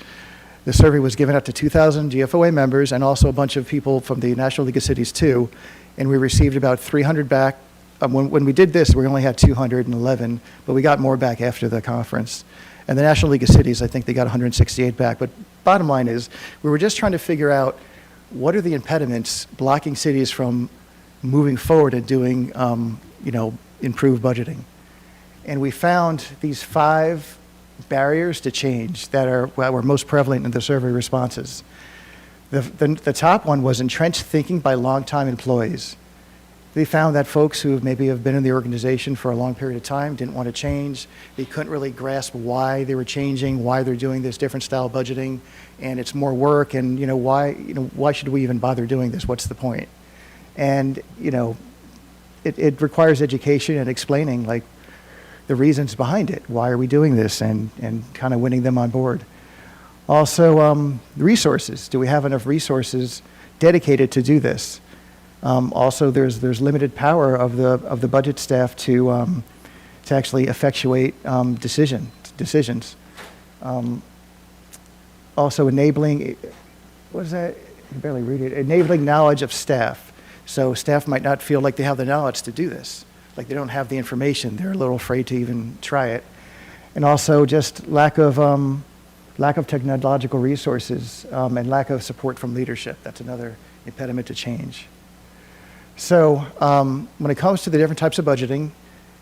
Speaker 11: The survey was given out to 2,000 GFOA members and also a bunch of people from the National League of Cities too, and we received about 300 back. When we did this, we only had 211, but we got more back after the conference. And the National League of Cities, I think they got 168 back. But bottom line is, we were just trying to figure out what are the impediments blocking cities from moving forward and doing, improved budgeting. And we found these 5 barriers to change that were most prevalent in the survey responses. The top one was entrenched thinking by longtime employees. They found that folks who maybe have been in the organization for a long period of time didn't want to change. They couldn't really grasp why they were changing, why they're doing this different style budgeting, and it's more work, and why should we even bother doing this? What's the point? And it requires education and explaining like the reasons behind it. Why are we doing this? And kind of winning them on board. Also, resources. Do we have enough resources dedicated to do this? Also, there's limited power of the budget staff to actually effectuate decisions. Also, enabling, what is that? I can barely read it. Enabling knowledge of staff. So staff might not feel like they have the knowledge to do this. Like they don't have the information. They're a little afraid to even try it. And also just lack of technological resources and lack of support from leadership. That's another impediment to change. So when it comes to the different types of budgeting,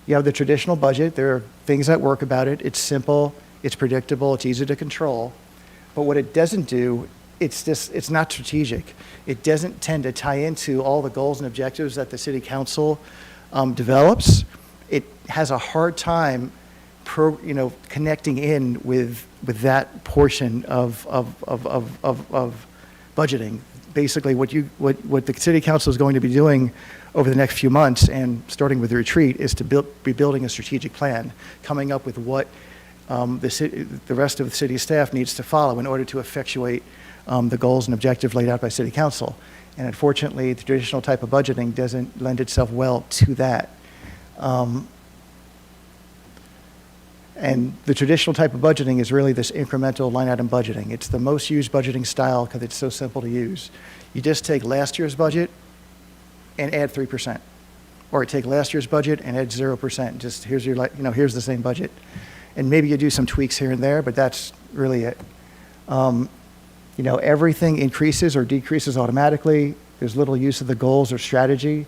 Speaker 11: you have the traditional budget. There are things that work about it. It's simple, it's predictable, it's easy to control. But what it doesn't do, it's not strategic. It doesn't tend to tie into all the goals and objectives that the city council develops. It has a hard time connecting in with that portion of budgeting. Basically, what the city council is going to be doing over the next few months, and starting with the retreat, is to be building a strategic plan, coming up with what the rest of the city staff needs to follow in order to effectuate the goals and objectives laid out by city council. And unfortunately, the traditional type of budgeting doesn't lend itself well to that. And the traditional type of budgeting is really this incremental line item budgeting. It's the most used budgeting style because it's so simple to use. You just take last year's budget and add 3%. Or take last year's budget and add 0%. Just here's here's the same budget. And maybe you do some tweaks here and there, but that's really it. Everything increases or decreases automatically. There's little use of the goals or strategy,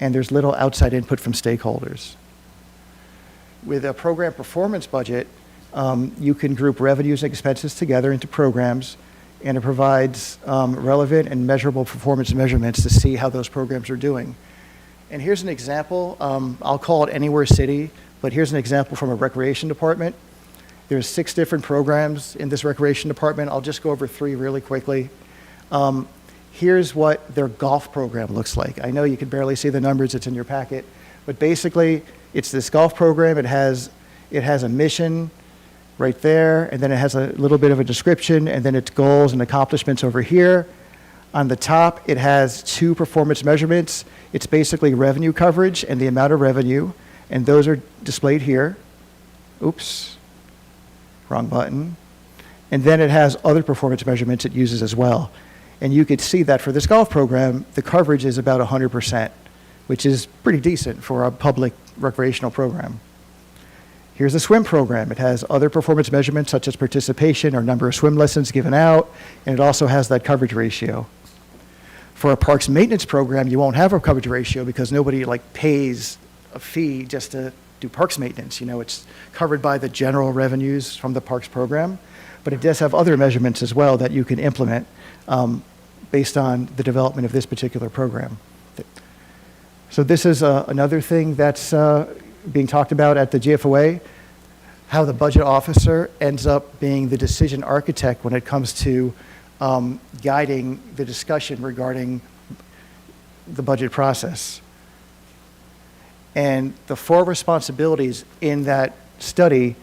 Speaker 11: and there's little outside input from stakeholders. With a program performance budget, you can group revenues and expenses together into programs, and it provides relevant and measurable performance measurements to see how those programs are doing. And here's an example. I'll call it Anywhere City, but here's an example from a recreation department. There's 6 different programs in this recreation department. I'll just go over 3 really quickly. Here's what their golf program looks like. I know you can barely see the numbers, it's in your packet, but basically it's this golf program. It has a mission right there, and then it has a little bit of a description, and then its goals and accomplishments over here. On the top, it has 2 performance measurements. It's basically revenue coverage and the amount of revenue, and those are displayed here. Oops, wrong button. And then it has other performance measurements it uses as well. And you could see that for this golf program, the coverage is about 100%, which is pretty decent for a public recreational program. Here's the swim program. It has other performance measurements such as participation or number of swim lessons given out, and it also has that coverage ratio. For a parks maintenance program, you won't have a coverage ratio because nobody like pays a fee just to do parks maintenance. You know, it's covered by the general revenues from the parks program, but it does have other measurements as well that you can implement based on the development of this particular program. So this is another thing that's being talked about at the GFOA, how the budget officer ends up being the decision architect when it comes to guiding the discussion regarding the budget process. And the 4 responsibilities in that study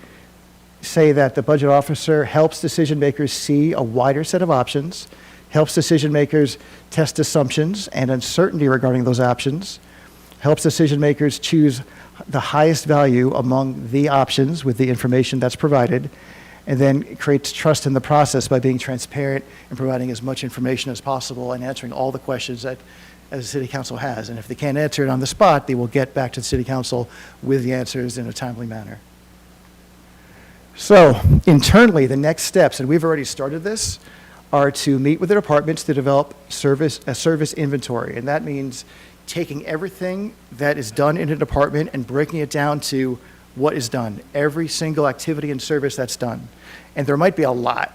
Speaker 11: say that the budget officer helps decision makers see a wider set of options, helps decision makers test assumptions and uncertainty regarding those options, helps decision makers choose the highest value among the options with the information that's provided, and then creates trust in the process by being transparent and providing as much information as possible and answering all the questions that as the city council has. And if they can't answer it on the spot, they will get back to the city council with the answers in a timely manner. So internally, the next steps, and we've already started this, are to meet with the departments to develop a service inventory. And that means taking everything that is done in a department and breaking it down to what is done, every single activity and service that's done. And there might be a lot.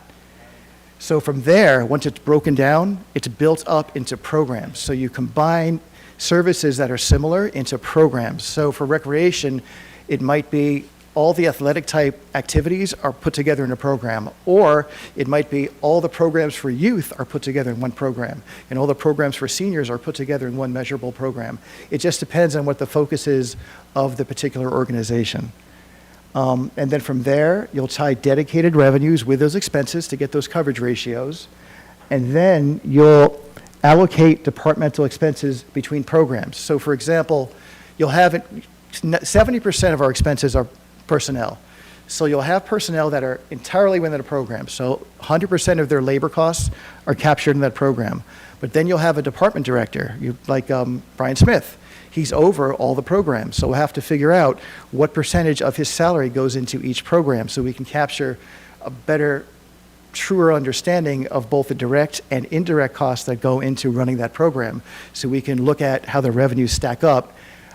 Speaker 11: So from there, once it's broken down, it's built up into programs. So you combine services that are similar into programs. So for recreation, it might be all the athletic type activities are put together in a program, or it might be all the programs for youth are put together in one program, and all the programs for seniors are put together in one measurable program. It just depends on what the focus is of the particular organization. And then from there, you'll tie dedicated revenues with those expenses to get those coverage ratios, and then you'll allocate departmental expenses between programs. So for example, you'll have 70% of our expenses are personnel. So you'll have personnel that are entirely within a program. So 100% of their labor costs are captured in that program. But then you'll have a department director, like Brian Smith. He's over all the programs. So we'll have to figure out what percentage of his salary goes into each program so we can capture a better, truer understanding of both the direct and indirect costs that go into running that program. So we can look at how the revenues stack up,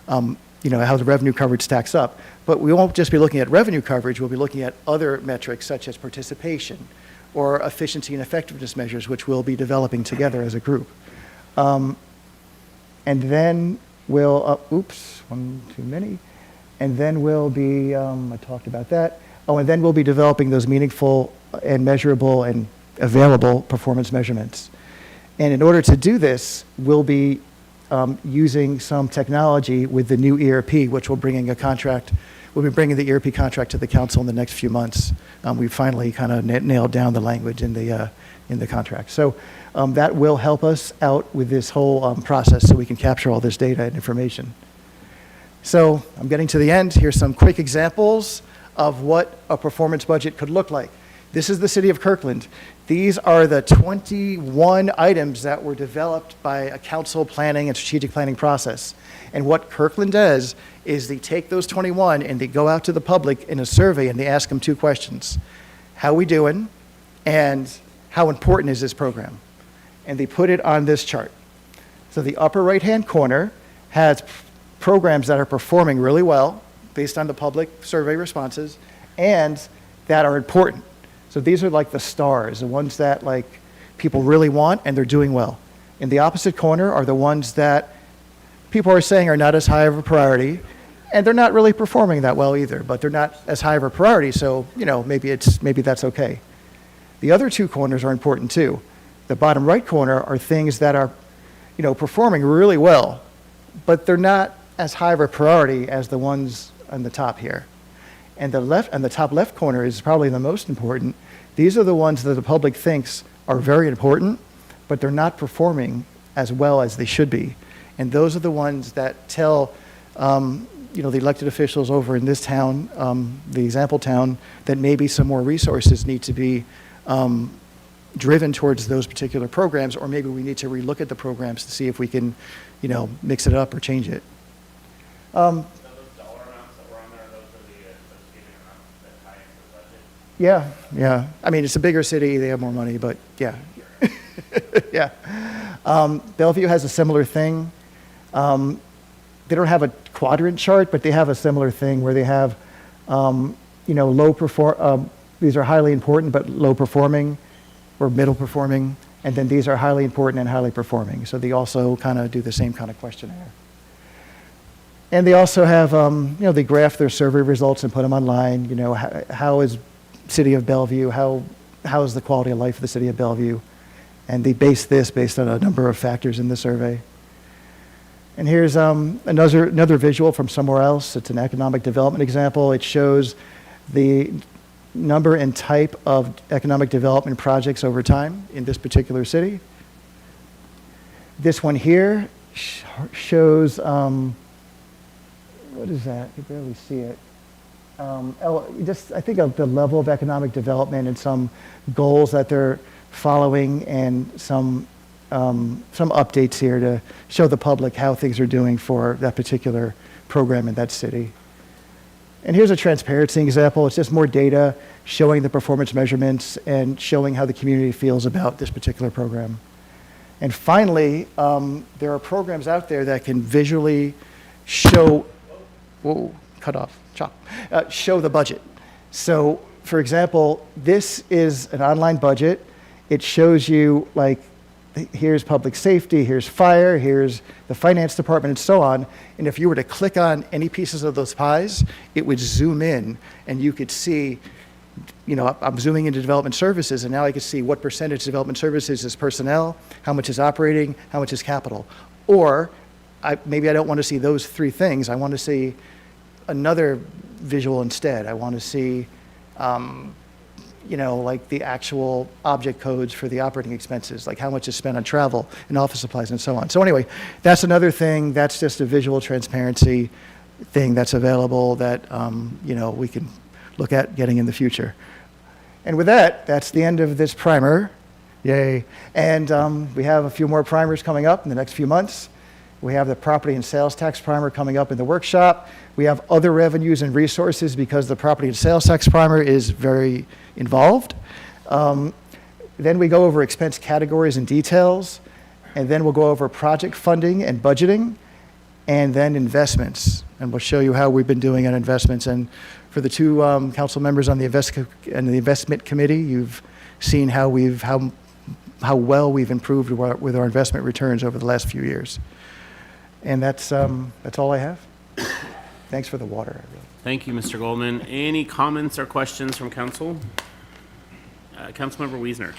Speaker 11: how the revenue coverage stacks up. But we won't just be looking at revenue coverage, we'll be looking at other metrics such as participation or efficiency and effectiveness measures, which we'll be developing together as a group. And then we'll, one too many. And then we'll be, I talked about that. Oh, and then we'll be developing those meaningful and measurable and available performance measurements. And in order to do this, we'll be using some technology with the new ERP, which will bring in a contract. We'll be bringing the ERP contract to the council in the next few months. We finally kind of nailed down the language in the contract. So that will help us out with this whole process so we can capture all this data and information. So I'm getting to the end. Here's some quick examples of what a performance budget could look like. This is the city of Kirkland. These are the 21 items that were developed by a council planning and strategic planning process. And what Kirkland does is they take those 21 and they go out to the public in a survey and they ask them 2 questions. How we doing? And how important is this program? And they put it on this chart. So the upper right-hand corner has programs that are performing really well based on the public survey responses and that are important. So these are like the stars, the ones that like people really want and they're doing well. In the opposite corner are the ones that people are saying are not as high of a priority, and they're not really performing that well either, but they're not as high of a priority, so maybe that's okay. The other 2 corners are important too. The bottom right corner are things that are performing really well, but they're not as high of a priority as the ones on the top here. And the top left corner is probably the most important. These are the ones that the public thinks are very important, but they're not performing as well as they should be. And those are the ones that tell, the elected officials over in this town, the example town, that maybe some more resources need to be driven towards those particular programs, or maybe we need to relook at the programs to see if we can, mix it up or change it. Yeah. I mean, it's a bigger city, they have more money, but yeah. Yeah. Bellevue has a similar thing. They don't have a quadrant chart, but they have a similar thing where they have, these are highly important but low performing or middle performing, and then these are highly important and highly performing. So they also kind of do the same kind of questionnaire. And they also have, they graph their survey results and put them online. How is City of Bellevue, how is the quality of life of the City of Bellevue? And they base this based on a number of factors in the survey. And here's another visual from somewhere else. It's an economic development example. It shows the number and type of economic development projects over time in this particular city. This one here shows, what is that? You barely see it. I think of the level of economic development and some goals that they're following and some updates here to show the public how things are doing for that particular program in that city. And here's a transparency example. It's just more data showing the performance measurements and showing how the community feels about this particular program. And finally, there are programs out there that can visually show, show the budget. So, for example, this is an online budget. It shows you, like, here's public safety, here's fire, here's the finance department, and so on. And if you were to click on any pieces of those pies, it would zoom in, and you could see, I'm zooming into development services, and now I can see what percentage development services is personnel, how much is operating, how much is capital. Or maybe I don't want to see those three things. I want to see another visual instead. I want to see, like the actual object codes for the operating expenses, like how much is spent on travel and office supplies and so on. So anyway, that's another thing. That's just a visual transparency thing that's available that, we can look at getting in the future. And with that, that's the end of this primer. Yay. And we have a few more primers coming up in the next few months. We have the property and sales tax primer coming up in the workshop. We have other revenues and resources because the property and sales tax primer is very involved. Then we go over expense categories and details, and then we'll go over project funding and budgeting, and then investments. And we'll show you how we've been doing on investments. And for the two council members on the investment committee, you've seen how well we've improved with our investment returns over the last few years. And that's all I have. Thanks for the water.
Speaker 2: Thank you, Mr. Goldman. Any comments or questions from council? Councilmember Wiesner.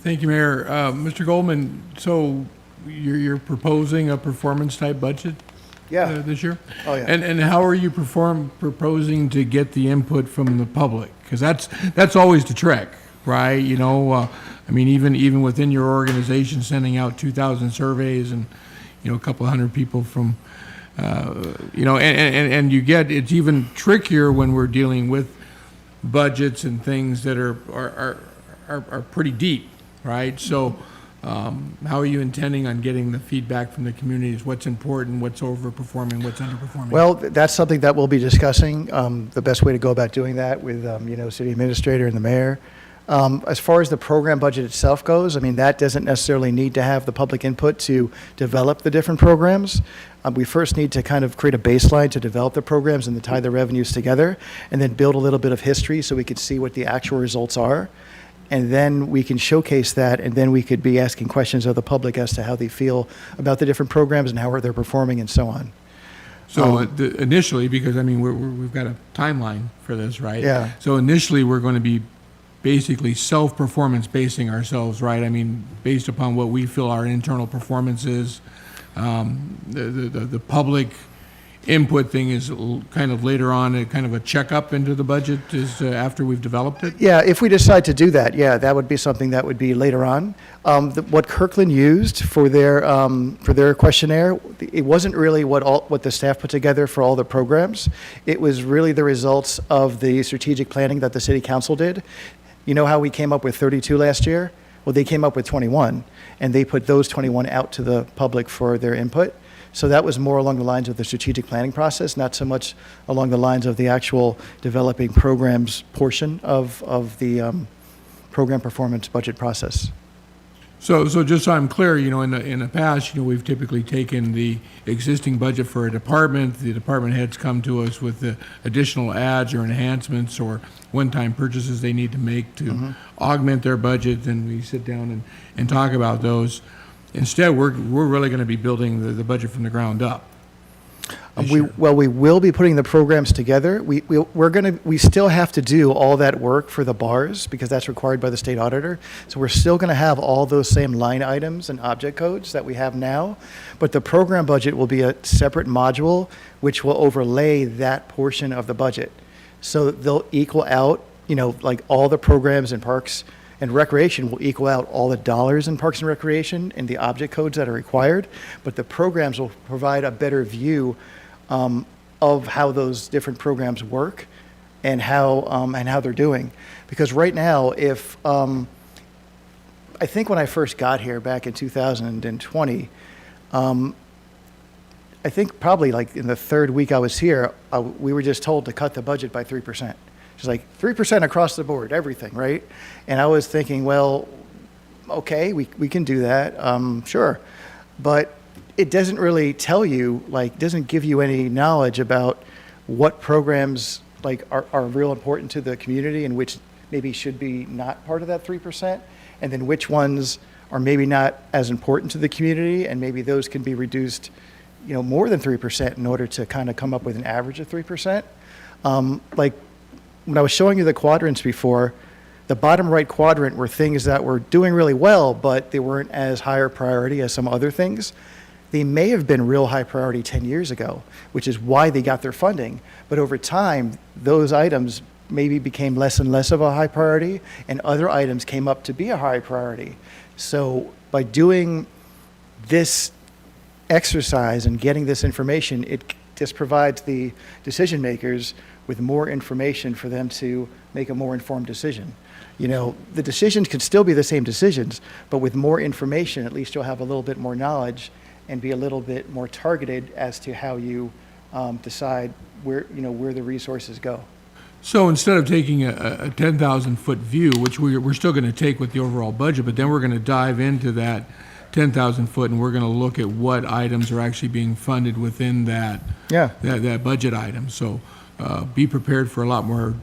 Speaker 9: Thank you, Mayor. Mr. Goldman, so you're proposing a performance-type budget this year?
Speaker 11: Oh, yeah.
Speaker 9: And how are you proposing to get the input from the public? Because that's always the trick, right? Even within your organization, sending out 2,000 surveys and a couple hundred people from, and you get, it's even trickier when we're dealing with budgets and things that are pretty deep, right? So how are you intending on getting the feedback from the communities? What's important, what's overperforming, what's underperforming?
Speaker 11: Well, that's something that we'll be discussing, the best way to go about doing that with, city administrator and the mayor. As far as the program budget itself goes, that doesn't necessarily need to have the public input to develop the different programs. We first need to kind of create a baseline to develop the programs and to tie the revenues together, and then build a little bit of history so we can see what the actual results are. And then we can showcase that, and then we could be asking questions of the public as to how they feel about the different programs and how they're performing and so on.
Speaker 9: So initially, because we've got a timeline for this, right?
Speaker 11: Yeah.
Speaker 9: So initially, we're going to be basically self-performance basing ourselves, right? Based upon what we feel our internal performance is. The public input thing is kind of later on, kind of a checkup into the budget is after we've developed it?
Speaker 11: Yeah, if we decide to do that, that would be something that would be later on. What Kirkland used for their questionnaire, it wasn't really what the staff put together for all the programs. It was really the results of the strategic planning that the city council did. You know how we came up with 32 last year? Well, they came up with 21, and they put those 21 out to the public for their input. So that was more along the lines of the strategic planning process, not so much along the lines of the actual developing programs portion of the program performance budget process.
Speaker 9: So just so I'm clear, in the past, we've typically taken the existing budget for a department. The department heads come to us with the additional adds or enhancements or one-time purchases they need to make to augment their budget, and we sit down and talk about those. Instead, we're really going to be building the budget from the ground up.
Speaker 11: We will be putting the programs together. We still have to do all that work for the bars because that's required by the state auditor. So we're still going to have all those same line items and object codes that we have now, but the program budget will be a separate module which will overlay that portion of the budget. So they'll equal out, like all the programs in Parks and Recreation will equal out all the dollars in Parks and Recreation and the object codes that are required, but the programs will provide a better view of how those different programs work and how they're doing. Because right now, if I think when I first got here back in 2020, I think probably like in the third week I was here, we were just told to cut the budget by 3%. It's like 3% across the board, everything, right? And I was thinking, well, okay, we can do that, sure. But it doesn't really tell you, doesn't give you any knowledge about what programs are real important to the community and which maybe should be not part of that 3%, and then which ones are maybe not as important to the community, and maybe those can be reduced, more than 3% in order to kind of come up with an average of 3%. When I was showing you the quadrants before, the bottom right quadrant were things that were doing really well, but they weren't as higher priority as some other things. They may have been real high priority 10 years ago, which is why they got their funding. But over time, those items maybe became less and less of a high priority, and other items came up to be a high priority. So by doing this exercise and getting this information, it just provides the decision makers with more information for them to make a more informed decision. The decisions could still be the same decisions, but with more information, at least you'll have a little bit more knowledge and be a little bit more targeted as to how you decide where the resources go.
Speaker 9: So instead of taking a 10,000-foot view, which we're still going to take with the overall budget, but then we're going to dive into that 10,000 foot and we're going to look at what items are actually being funded within that budget item. So be prepared for a lot more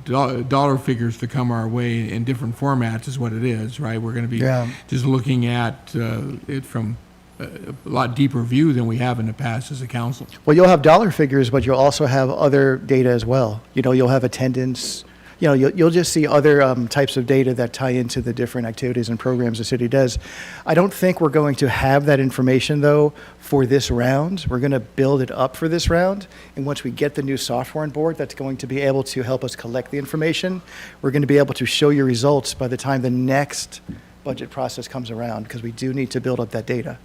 Speaker 9: dollar figures to come our way in different formats is what it is, right? We're going to be just looking at it from a lot deeper view than we have in the past as a council.
Speaker 11: Well, you'll have dollar figures, but you'll also have other data as well. You'll have attendance. You'll just see other types of data that tie into the different activities and programs the city does. I don't think we're going to have that information, though, for this round. We're going to build it up for this round, and once we get the new software on board that's going to be able to help us collect the information, we're going to be able to show you results by the time the next budget process comes around, because we do need to build up that data.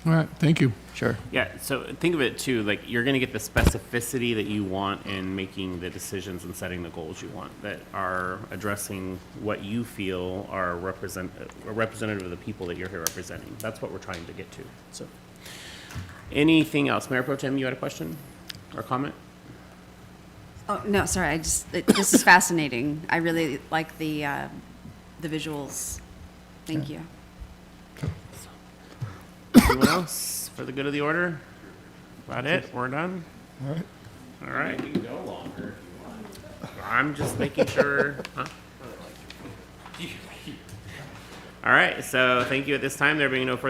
Speaker 9: All right, thank you.
Speaker 11: Sure.
Speaker 2: Yeah, so think of it too, like you're going to get the specificity that you want in making the decisions and setting the goals you want that are addressing what you feel are representative of the people that you're here representing. That's what we're trying to get to. So, anything else? Mayor Pro Tem, you had a question or comment?
Speaker 4: Oh, no, sorry, this is fascinating. I really like the visuals. Thank you.
Speaker 2: Anyone else for the good of the order? About it? We're done?
Speaker 11: All right.
Speaker 2: All right. You can go longer if you want. I'm just making sure. Huh? All right, so thank you at this time. There being no further